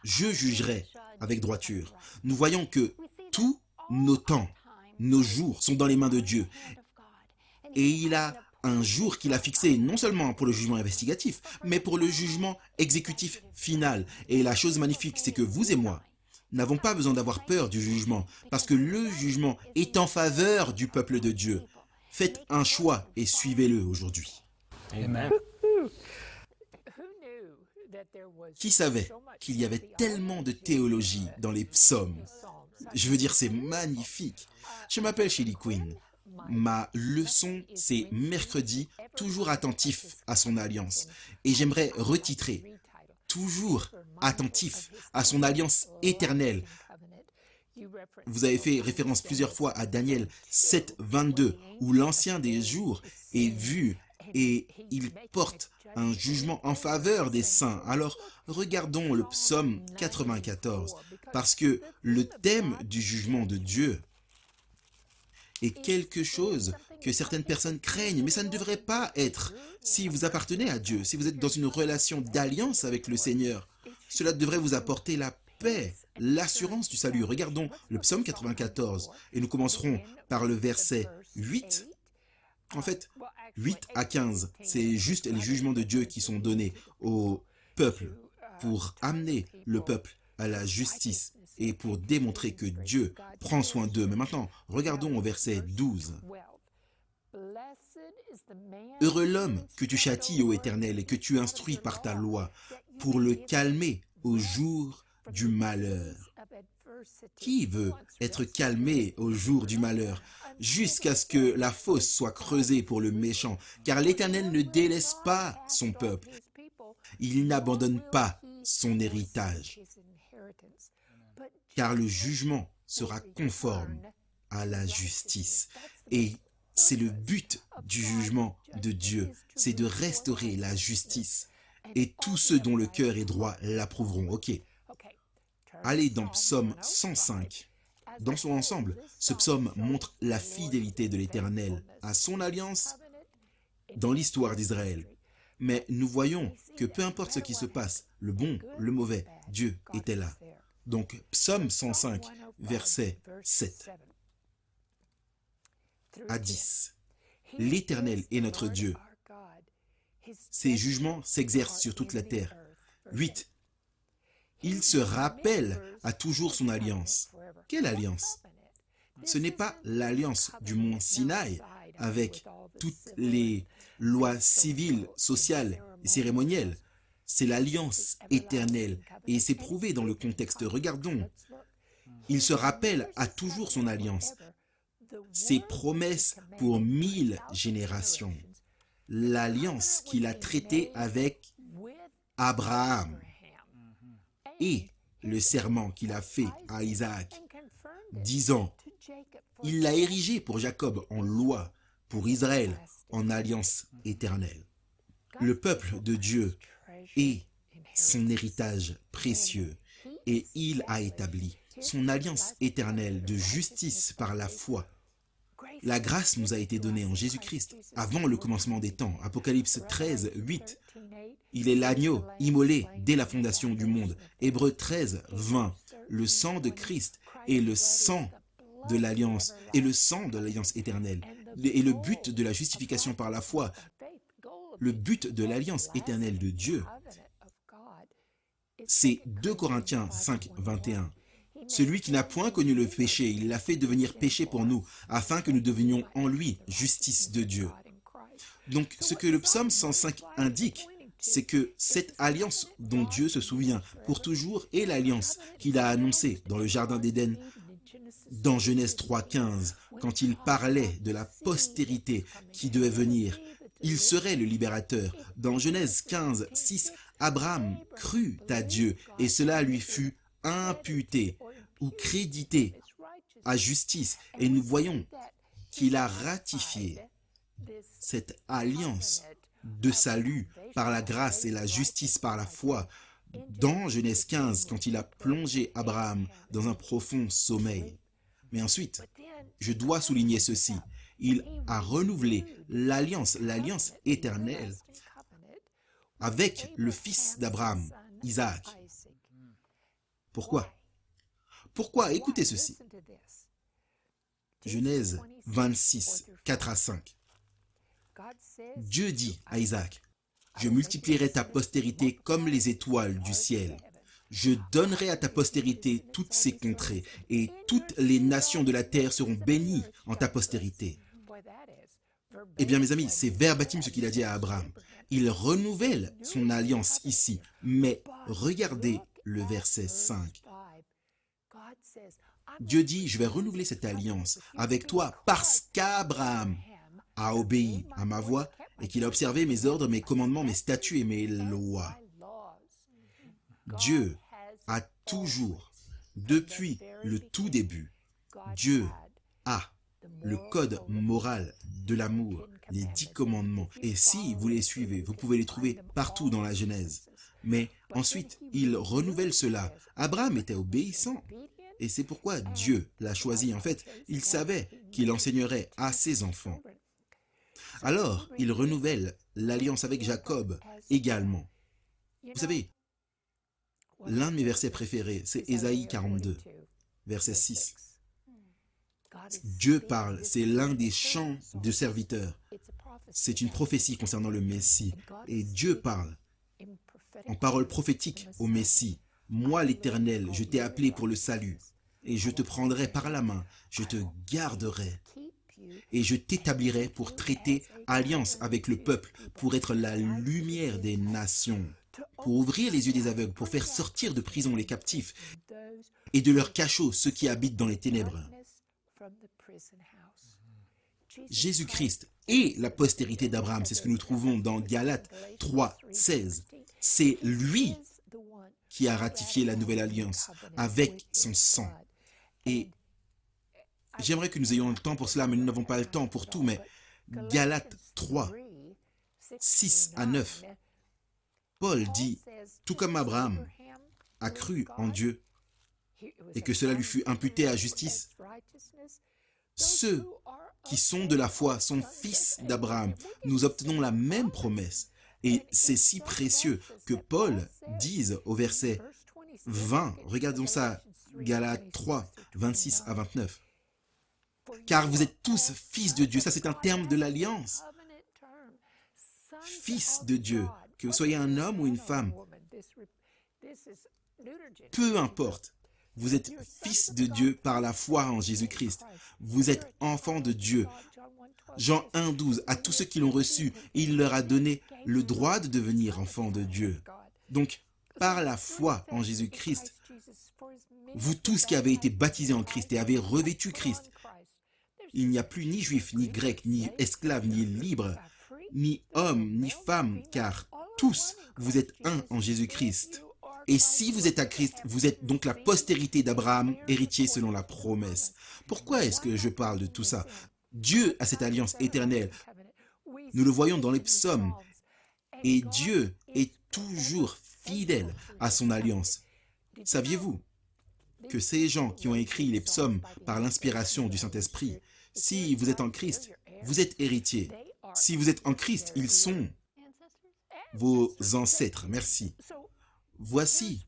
je jugerai avec droiture. Nous voyons que tous nos temps, nos jours sont dans les mains de Dieu. Et il a un jour qu'il a fixé non seulement pour le jugement investigatif, mais pour le jugement exécutif final. Et la chose magnifique, c'est que vous et moi n'avons pas besoin d'avoir peur du jugement, parce que le jugement est en faveur du peuple de Dieu. Faites un choix et suivez-le aujourd'hui. Amen. Qui savait qu'il y avait tellement de théologie dans les psaumes? Je veux dire, c'est magnifique. Je m'appelle Shelly Quinn. Ma leçon, c'est mercredi, toujours attentif à son alliance. Et j'aimerais retitrer, toujours attentif à son alliance éternelle. Vous avez fait référence plusieurs fois à Daniel 7, 22, où l'ancien des jours est vu et il porte un jugement en faveur des saints. Alors, regardons le psaume 94, parce que le thème du jugement de Dieu est quelque chose que certaines personnes craignent, mais ça ne devrait pas être. Si vous appartenez à Dieu, si vous êtes dans une relation d'alliance avec le Seigneur, cela devrait vous apporter la paix, l'assurance du salut. Regardons le psaume 94 et nous commencerons par le verset 8. En fait, 8 à 15, c'est juste les jugements de Dieu qui sont donnés au peuple pour amener le peuple à la justice et pour démontrer que Dieu prend soin d'eux. Mais maintenant, regardons au verset 12. Heureux l'homme que tu châties, ô Éternel, et que tu instruis par ta loi, pour le calmer au jour du malheur. Qui veut être calmé au jour du malheur, jusqu'à ce que la fosse soit creusée pour le méchant, car l'Éternel ne délaisse pas son peuple. Il n'abandonne pas son héritage, car le jugement sera conforme à la justice. Et c'est le but du jugement de Dieu, c'est de restaurer la justice. Et tous ceux dont le cœur est droit l'approuveront. Ok. Allez dans Psaume 105. Dans son ensemble, ce psaume montre la fidélité de l'Éternel à son alliance dans l'histoire d'Israël. Mais nous voyons que peu importe ce qui se passe, le bon, le mauvais, Dieu était là. Donc, Psaume 105, verset 7 à 10. L'Éternel est notre Dieu. Ses jugements s'exercent sur toute la terre. 8. Il se rappelle à toujours son alliance. Quelle alliance? Ce n'est pas l'alliance du mont Sinaï avec toutes les lois civiles, sociales et cérémonielles. C'est l'alliance éternelle et c'est prouvé dans le contexte. Regardons. Il se rappelle à toujours son alliance. Ses promesses pour 1000 générations. L'alliance qu'il a traitée avec Abraham et le serment qu'il a fait à Isaac, disant, il l'a érigé pour Jacob en loi, pour Israël en alliance éternelle. Le peuple de Dieu est son héritage précieux et il a établi son alliance éternelle de justice par la foi. La grâce nous a été donnée en Jésus-Christ avant le commencement des temps. Apocalypse 13, 8. Il est l'agneau immolé dès la fondation du monde. Hébreux 13, 20. Le sang de Christ est le sang de l'alliance et le sang de l'alliance éternelle. Et le but de la justification par la foi, le but de l'alliance éternelle de Dieu, c'est 2 Corinthiens 5, 21. Celui qui n'a point connu le péché, il l'a fait devenir péché pour nous, afin que nous devenions en lui justice de Dieu. Donc, ce que le psaume 105 indique, c'est que cette alliance dont Dieu se souvient pour toujours est l'alliance qu'il a annoncée dans le jardin d'Éden, dans Genèse 3,15, quand il parlait de la postérité qui devait venir. Il serait le libérateur. Dans Genèse 15, 6, Abraham crut à Dieu et cela lui fut imputé ou crédité à justice. Et nous voyons qu'il a ratifié cette alliance de salut par la grâce et la justice par la foi dans Genèse 15 quand il a plongé Abraham dans un profond sommeil. Mais ensuite, je dois souligner ceci, il a renouvelé l'alliance éternelle avec le fils d'Abraham, Isaac. Pourquoi? Pourquoi? Écoutez ceci. Genèse 26, 4 à 5. Dieu dit à Isaac, « Je multiplierai ta postérité comme les étoiles du ciel. Je donnerai à ta postérité toutes ces contrées, et toutes les nations de la terre seront bénies en ta postérité. » Eh bien, mes amis, c'est verbatim ce qu'il a dit à Abraham. Il renouvelle son alliance ici, mais regardez le verset 5. Dieu dit, je vais renouveler cette alliance avec toi parce qu'Abraham a obéi à ma voix et qu'il a observé mes ordres, mes commandements, mes statuts et mes lois. Dieu a toujours, depuis le tout début, Dieu a le code moral de l'amour, les 10 commandements. Et si vous les suivez, vous pouvez les trouver partout dans la Genèse. Mais ensuite, il renouvelle cela. Abraham était obéissant. Et c'est pourquoi Dieu l'a choisi. En fait, il savait qu'il enseignerait à ses enfants. Alors, il renouvelle l'alliance avec Jacob également. Vous savez, l'un de mes versets préférés, c'est Ésaïe 42, verset 6. Dieu parle, c'est l'un des chants de serviteurs. C'est une prophétie concernant le Messie. Et Dieu parle en parole prophétique au Messie. Moi, l'Éternel, je t'ai appelé pour le salut, et je te prendrai par la main, je te garderai, et je t'établirai pour traiter alliance avec le peuple, pour être la lumière des nations, pour ouvrir les yeux des aveugles, pour faire sortir de prison les captifs, et de leur cachot ceux qui habitent dans les ténèbres. Jésus-Christ est la postérité d'Abraham, c'est ce que nous trouvons dans Galates 3, 16. C'est lui qui a ratifié la nouvelle alliance avec son sang. Et j'aimerais que nous ayons le temps pour cela, mais nous n'avons pas le temps pour tout. Mais Galates 3, 6 à 9, Paul dit, tout comme Abraham a cru en Dieu et que cela lui fut imputé à justice, ceux qui sont de la foi sont fils d'Abraham. Nous obtenons la même promesse. Et c'est si précieux que Paul dise au verset 20, regardons ça, Galates 3, 26 à 29. Car vous êtes tous fils de Dieu, ça c'est un terme de l'alliance. Fils de Dieu, que vous soyez un homme ou une femme, peu importe. Vous êtes fils de Dieu par la foi en Jésus-Christ. Vous êtes enfants de Dieu. Jean 1, 12, à tous ceux qui l'ont reçu, il leur a donné le droit de devenir enfants de Dieu. Donc, par la foi en Jésus-Christ, vous tous qui avez été baptisés en Christ et avez revêtu Christ, il n'y a plus ni juif, ni grec, ni esclave, ni libre, ni homme, ni femme, car tous, vous êtes un en Jésus-Christ. Et si vous êtes à Christ, vous êtes donc la postérité d'Abraham, héritier selon la promesse. Pourquoi est-ce que je parle de tout ça? Dieu a cette alliance éternelle. Nous le voyons dans les psaumes. Et Dieu est toujours fidèle à son alliance. Saviez-vous que ces gens qui ont écrit les psaumes par l'inspiration du Saint-Esprit, si vous êtes en Christ, vous êtes héritier. Si vous êtes en Christ, ils sont vos ancêtres. Merci. Voici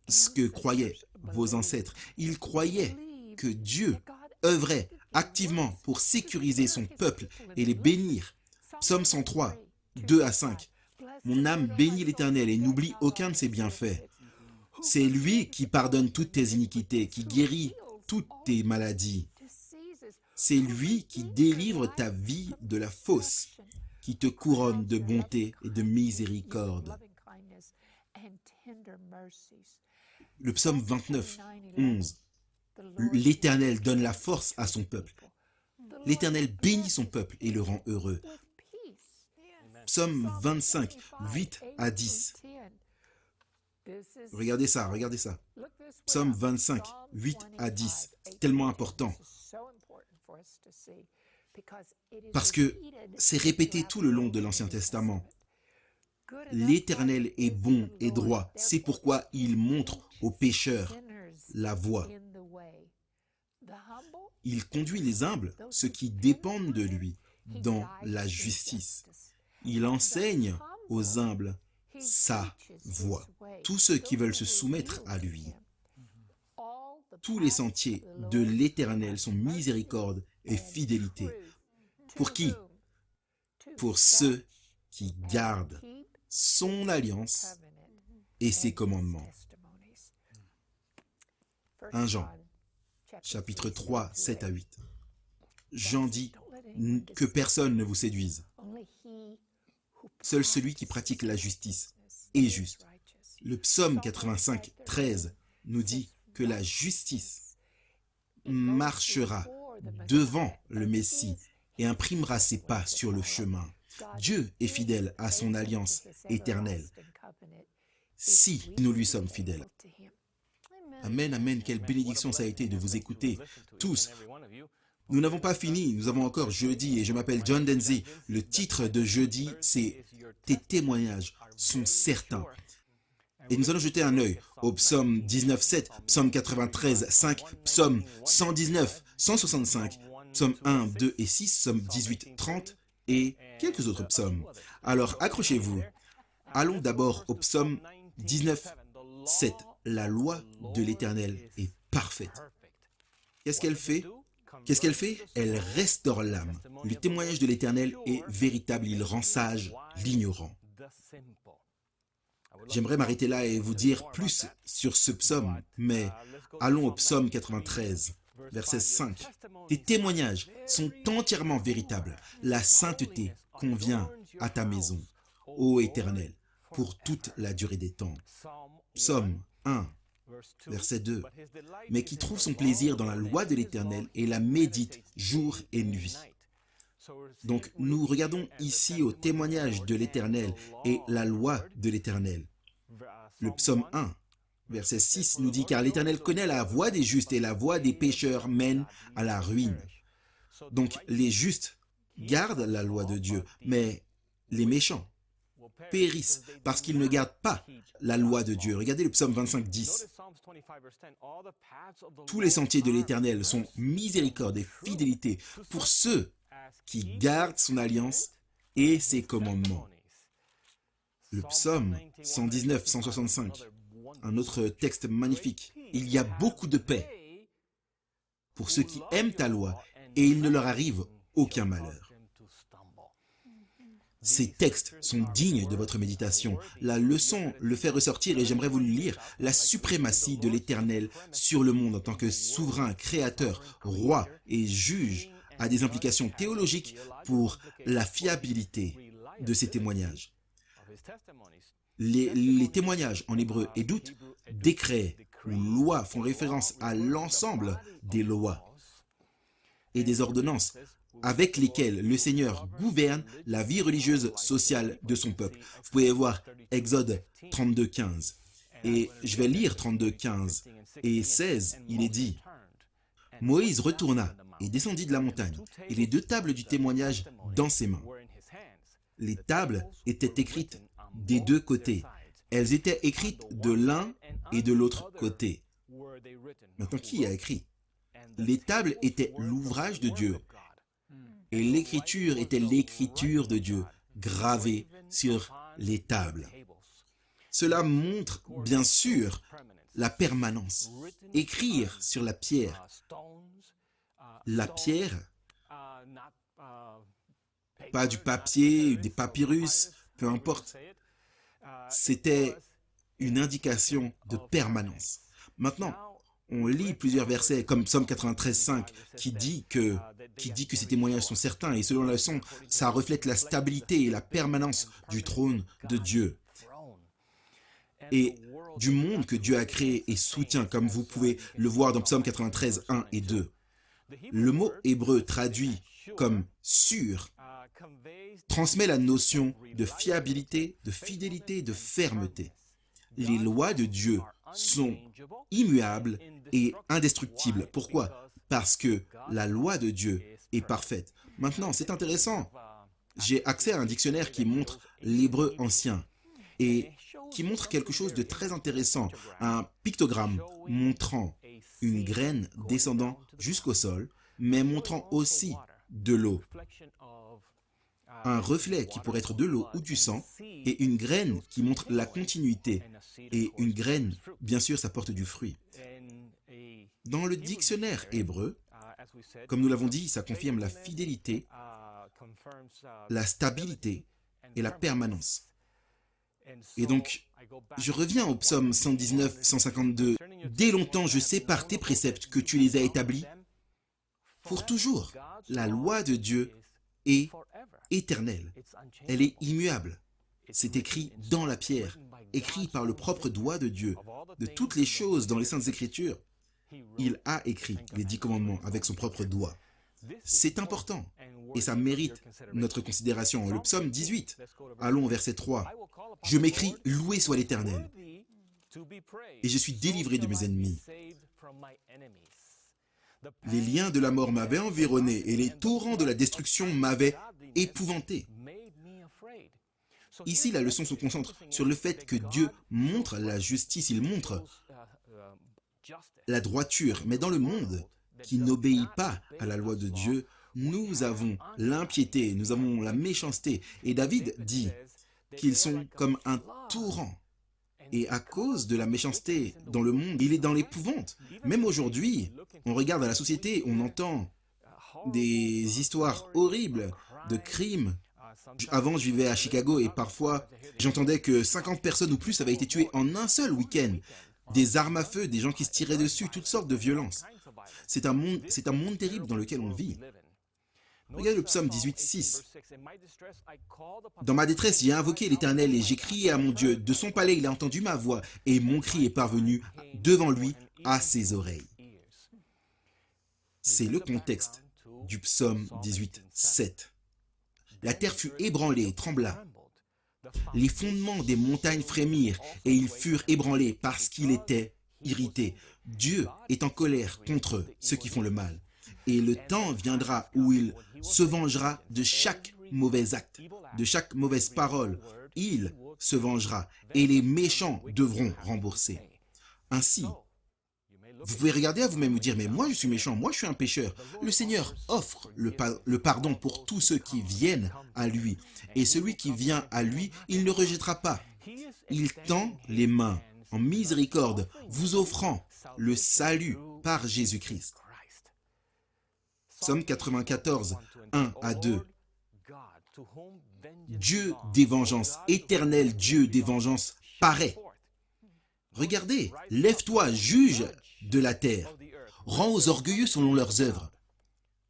ce que croyaient vos ancêtres. Ils croyaient que Dieu œuvrait activement pour sécuriser son peuple et les bénir. Psaume 103, 2 à 5. Mon âme bénit l'Éternel et n'oublie aucun de ses bienfaits. C'est lui qui pardonne toutes tes iniquités, qui guérit toutes tes maladies. C'est lui qui délivre ta vie de la fosse, qui te couronne de bonté et de miséricorde. Le psaume 29, 11. L'Éternel donne la force à son peuple. L'Éternel bénit son peuple et le rend heureux. Psaume 25, 8 à 10. Regardez ça, regardez ça. Psaume 25, 8 à 10. C'est tellement important. Parce que c'est répété tout le long de l'Ancien Testament. L'Éternel est bon et droit. C'est pourquoi il montre aux pécheurs la voie. Il conduit les humbles, ceux qui dépendent de lui, dans la justice. Il enseigne aux humbles sa voie. Tous ceux qui veulent se soumettre à lui. Tous les sentiers de l'Éternel sont miséricorde et fidélité. Pour qui? pour ceux qui gardent son alliance et ses commandements. 1 Jean, chapitre 3, 7 à 8. Jean dit que personne ne vous séduise. Seul celui qui pratique la justice est juste. Le psaume 85, 13 nous dit que la justice marchera devant le Messie et imprimera ses pas sur le chemin. Dieu est fidèle à son alliance éternelle, si nous lui sommes fidèles. Amen, amen, quelle bénédiction ça a été de vous écouter tous. Nous n'avons pas fini, nous avons encore jeudi et je m'appelle John Denzi. Le titre de jeudi, c'est « Tes témoignages sont certains ». Et nous allons jeter un œil au psaume 19, 7, psaume 93, 5, psaume 119, 165, psaume 1, 2 et 6, psaume 18, 30 et quelques autres psaumes. Alors accrochez-vous. Allons d'abord au psaume 19, 7. La loi de l'Éternel est parfaite. Qu'est-ce qu'elle fait? Qu'est-ce qu'elle fait? Elle restaure l'âme. Le témoignage de l'Éternel est véritable, il rend sage l'ignorant. J'aimerais m'arrêter là et vous dire plus sur ce psaume, mais allons au psaume 93, verset 5. Tes témoignages sont entièrement véritables. La sainteté convient à ta maison, ô Éternel, pour toute la durée des temps. Psaume 1, verset 2. Mais qui trouve son plaisir dans la loi de l'Éternel et la médite jour et nuit. Donc nous regardons ici au témoignage de l'Éternel et la loi de l'Éternel. Le psaume 1, verset 6 nous dit « Car l'Éternel connaît la voie des justes et la voie des pécheurs mène à la ruine. » Donc les justes gardent la loi de Dieu, mais les méchants périssent parce qu'ils ne gardent pas la loi de Dieu. Regardez le psaume 25, 10. Tous les sentiers de l'Éternel sont miséricorde et fidélité pour ceux qui gardent son alliance et ses commandements. Le psaume 119, 165, un autre texte magnifique. Il y a beaucoup de paix pour ceux qui aiment ta loi et il ne leur arrive aucun malheur. Ces textes sont dignes de votre méditation. La leçon le fait ressortir et j'aimerais vous le lire. La suprématie de l'Éternel sur le monde en tant que souverain, créateur, roi et juge a des implications théologiques pour la fiabilité de ces témoignages. Les témoignages en hébreu édout, décrets ou lois font référence à l'ensemble des lois et des ordonnances avec lesquelles le Seigneur gouverne la vie religieuse sociale de son peuple. Vous pouvez voir Exode 32, 15. Et je vais lire 32, 15 et 16, il est dit « Moïse retourna et descendit de la montagne, et les deux tables du témoignage dans ses mains. Les tables étaient écrites des deux côtés. Elles étaient écrites de l'un et de l'autre côté. » Maintenant, qui a écrit? Les tables étaient l'ouvrage de Dieu. Et l'écriture était l'écriture de Dieu, gravée sur les tables. Cela montre, bien sûr, la permanence. Écrire sur la pierre. La pierre, pas du papier, des papyrus, peu importe. C'était une indication de permanence. Maintenant, on lit plusieurs versets comme Psaume 93, 5 qui dit que ces témoignages sont certains et selon la leçon, ça reflète la stabilité et la permanence du trône de Dieu et du monde que Dieu a créé et soutient, comme vous pouvez le voir dans Psaume 93, 1 et 2. Le mot hébreu traduit comme « sûr » transmet la notion de fiabilité, de fidélité, de fermeté. Les lois de Dieu sont immuables et indestructibles. Pourquoi? Parce que la loi de Dieu est parfaite. Maintenant, c'est intéressant. J'ai accès à un dictionnaire qui montre l'hébreu ancien et qui montre quelque chose de très intéressant. Un pictogramme montrant une graine descendant jusqu'au sol, mais montrant aussi de l'eau. Un reflet qui pourrait être de l'eau ou du sang, et une graine qui montre la continuité. Et une graine, bien sûr, ça porte du fruit. Dans le dictionnaire hébreu, comme nous l'avons dit, ça confirme la fidélité la stabilité et la permanence. Et donc, je reviens au psaume 119, 152. « Dès longtemps, je sais par tes préceptes que tu les as établis pour toujours. » La loi de Dieu est éternelle. Elle est immuable. C'est écrit dans la pierre, écrit par le propre doigt de Dieu. De toutes les choses dans les Saintes Écritures, il a écrit les 10 commandements avec son propre doigt. C'est important et ça mérite notre considération. Le psaume 18, allons au verset 3. « Je m'écrie, loué soit l'Éternel, et je suis délivré de mes ennemis. Les liens de la mort m'avaient environné et les torrents de la destruction m'avaient épouvanté. » Ici, la leçon se concentre sur le fait que Dieu montre la justice, il montre la droiture. Mais dans le monde qui n'obéit pas à la loi de Dieu, nous avons l'impiété, nous avons la méchanceté. Et David dit qu'ils sont comme un torrent. Et à cause de la méchanceté dans le monde, il est dans l'épouvante. Même aujourd'hui, on regarde à la société, on entend des histoires horribles de crimes. Avant, je vivais à Chicago et parfois, j'entendais que 50 personnes ou plus avaient été tuées en un seul week-end. Des armes à feu, des gens qui se tiraient dessus, toutes sortes de violences. C'est un monde terrible dans lequel on vit. Regardez le psaume 18, 6. « Dans ma détresse, j'ai invoqué l'Éternel et j'ai crié à mon Dieu. De son palais, il a entendu ma voix et mon cri est parvenu devant lui à ses oreilles. » C'est le contexte du psaume 18, 7. La terre fut ébranlée et trembla. Les fondements des montagnes frémirent et ils furent ébranlés parce qu'il était irrité. Dieu est en colère contre ceux qui font le mal. Et le temps viendra où il se vengera de chaque mauvais acte, de chaque mauvaise parole. Il se vengera et les méchants devront rembourser. Ainsi, vous pouvez regarder à vous-même et dire, mais moi je suis méchant, moi je suis un pécheur. Le Seigneur offre le pardon pour tous ceux qui viennent à lui. Et celui qui vient à lui, il ne le rejettera pas. Il tend les mains en miséricorde, vous offrant le salut par Jésus-Christ. Psaume 94, 1 à 2. Dieu des vengeances, éternel Dieu des vengeances, paraît. Regardez, lève-toi, juge de la terre. Rends aux orgueilleux selon leurs œuvres.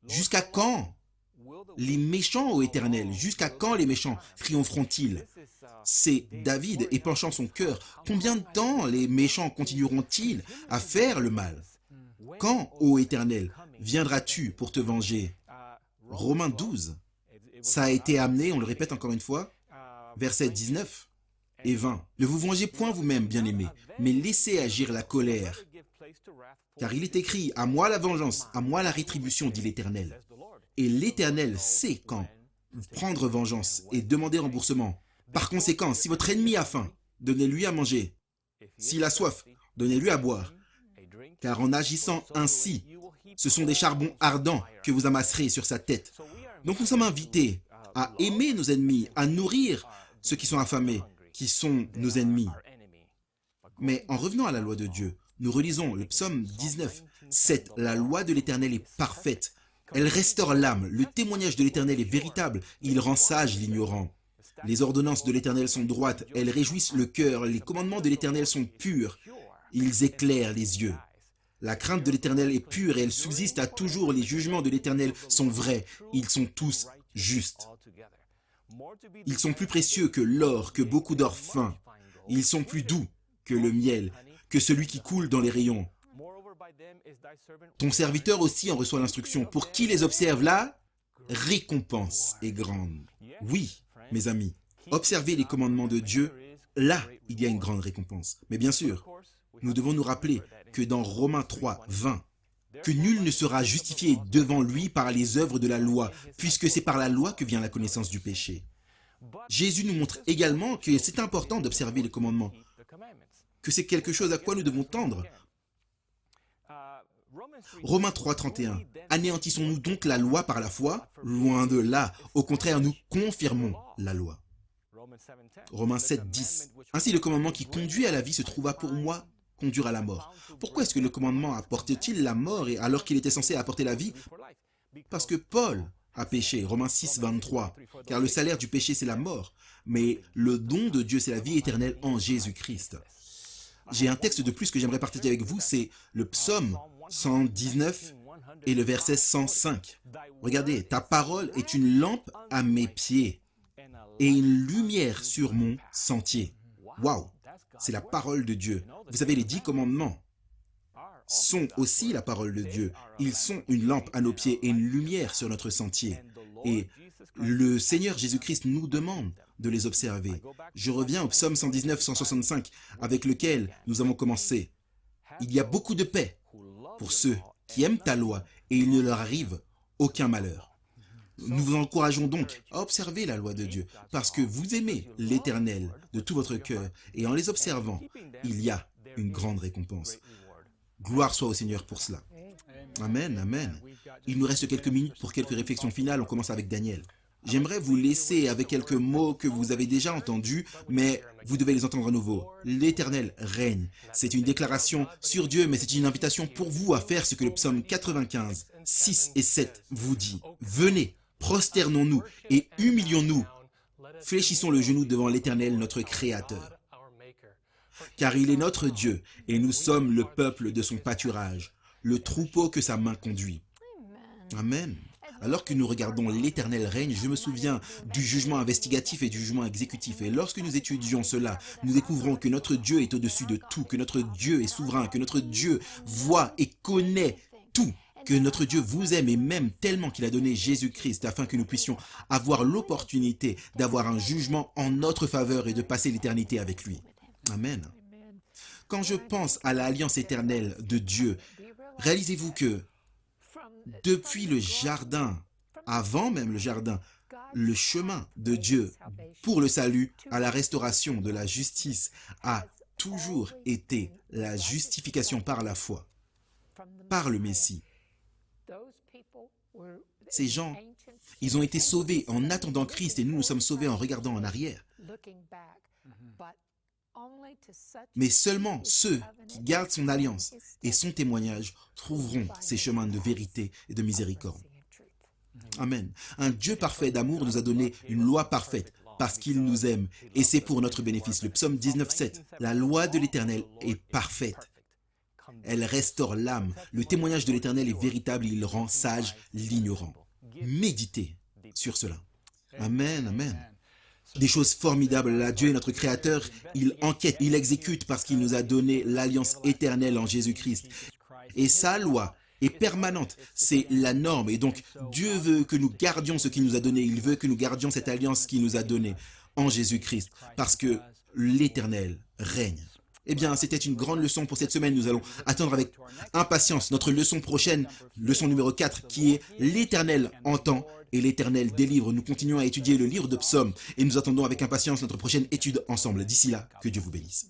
Jusqu'à quand les méchants, ô Éternel, jusqu'à quand les méchants triompheront-ils? C'est David épanchant son cœur. Combien de temps les méchants continueront-ils à faire le mal? Quand, ô Éternel, viendras-tu pour te venger? Romains 12. Ça a été amené, on le répète encore une fois, versets 19 et 20. Ne vous vengez point vous-même, bien-aimés, mais laissez agir la colère. Car il est écrit, à moi la vengeance, à moi la rétribution, dit l'Éternel. Et l'Éternel sait quand prendre vengeance et demander remboursement. Par conséquent, si votre ennemi a faim, donnez-lui à manger. S'il a soif, donnez-lui à boire. Car en agissant ainsi, ce sont des charbons ardents que vous amasserez sur sa tête. Donc nous sommes invités à aimer nos ennemis, à nourrir ceux qui sont affamés, qui sont nos ennemis. Mais en revenant à la loi de Dieu, nous relisons le psaume 19, 7. La loi de l'Éternel est parfaite. Elle restaure l'âme. Le témoignage de l'Éternel est véritable. Il rend sage l'ignorant. Les ordonnances de l'Éternel sont droites. Elles réjouissent le cœur. Les commandements de l'Éternel sont purs. Ils éclairent les yeux. La crainte de l'Éternel est pure et elle subsiste à toujours. Les jugements de l'Éternel sont vrais. Ils sont tous justes. Ils sont plus précieux que l'or, que beaucoup d'or fin. Ils sont plus doux que le miel, que celui qui coule dans les rayons. Ton serviteur aussi en reçoit l'instruction. Pour qui les observe, la récompense est grande. Oui, mes amis, observez les commandements de Dieu, là, il y a une grande récompense. Mais bien sûr, nous devons nous rappeler que dans Romains 3, 20, que nul ne sera justifié devant lui par les œuvres de la loi, puisque c'est par la loi que vient la connaissance du péché. Jésus nous montre également que c'est important d'observer les commandements, que c'est quelque chose à quoi nous devons tendre. Romains 3, 31. Anéantissons-nous donc la loi par la foi? Loin de là. Au contraire, nous confirmons la loi. Romains 7, 10. Ainsi, le commandement qui conduit à la vie se trouva pour moi conduire à la mort. Pourquoi est-ce que le commandement apporte-t-il la mort alors qu'il était censé apporter la vie? Parce que Paul a péché. Romains 6, 23. Car le salaire du péché, c'est la mort, mais le don de Dieu, c'est la vie éternelle en Jésus-Christ. J'ai un texte de plus que j'aimerais partager avec vous, c'est le psaume 119 et le verset 105. Regardez, ta parole est une lampe à mes pieds et une lumière sur mon sentier. Waouh, c'est la parole de Dieu. Vous savez, les 10 commandements sont aussi la parole de Dieu. Ils sont une lampe à nos pieds et une lumière sur notre sentier. Et le Seigneur Jésus-Christ nous demande de les observer. Je reviens au psaume 119, 165, avec lequel nous avons commencé. Il y a beaucoup de paix pour ceux qui aiment ta loi et il ne leur arrive aucun malheur. Nous vous encourageons donc à observer la loi de Dieu, parce que vous aimez l'Éternel de tout votre cœur, et en les observant, il y a une grande récompense. Gloire soit au Seigneur pour cela. Amen, amen. Il nous reste quelques minutes pour quelques réflexions finales. On commence avec Daniel. J'aimerais vous laisser avec quelques mots que vous avez déjà entendus, mais vous devez les entendre à nouveau. L'Éternel règne. C'est une déclaration sur Dieu, mais c'est une invitation pour vous à faire ce que le psaume 95, 6 et 7 vous dit. Venez, prosternons-nous et humilions-nous. Fléchissons le genou devant l'Éternel, notre Créateur. Car il est notre Dieu, et nous sommes le peuple de son pâturage, le troupeau que sa main conduit. Amen. Alors que nous regardons l'Éternel règne, je me souviens du jugement investigatif et du jugement exécutif. Et lorsque nous étudions cela, nous découvrons que notre Dieu est au-dessus de tout, que notre Dieu est souverain, que notre Dieu voit et connaît tout, que notre Dieu vous aime et m'aime tellement qu'il a donné Jésus-Christ afin que nous puissions avoir l'opportunité d'avoir un jugement en notre faveur et de passer l'éternité avec lui. Amen. Quand je pense à l'alliance éternelle de Dieu, réalisez-vous que depuis le jardin, avant même le jardin, le chemin de Dieu pour le salut à la restauration de la justice a toujours été la justification par la foi, par le Messie. Ces gens, ils ont été sauvés en attendant Christ et nous sommes sauvés en regardant en arrière. Mais seulement ceux qui gardent son alliance et son témoignage trouveront ces chemins de vérité et de miséricorde. Amen. Un Dieu parfait d'amour nous a donné une loi parfaite parce qu'il nous aime et c'est pour notre bénéfice. Le psaume 19,7. La loi de l'Éternel est parfaite. Elle restaure l'âme. Le témoignage de l'Éternel est véritable et il rend sage l'ignorant. Méditez sur cela. Amen, amen. Des choses formidables. Là, Dieu est notre Créateur. Il enquête, il exécute parce qu'il nous a donné l'alliance éternelle en Jésus-Christ. Et sa loi est permanente. C'est la norme. Et donc, Dieu veut que nous gardions ce qu'il nous a donné. Il veut que nous gardions cette alliance qu'il nous a donnée en Jésus-Christ. Parce que l'Éternel règne. Eh bien, c'était une grande leçon pour cette semaine. Nous allons attendre avec impatience notre leçon prochaine, leçon numéro 4, qui est l'Éternel entend et l'Éternel délivre. Nous continuons à étudier le livre de Psaumes et nous attendons avec impatience notre prochaine étude ensemble. D'ici là, que Dieu vous bénisse.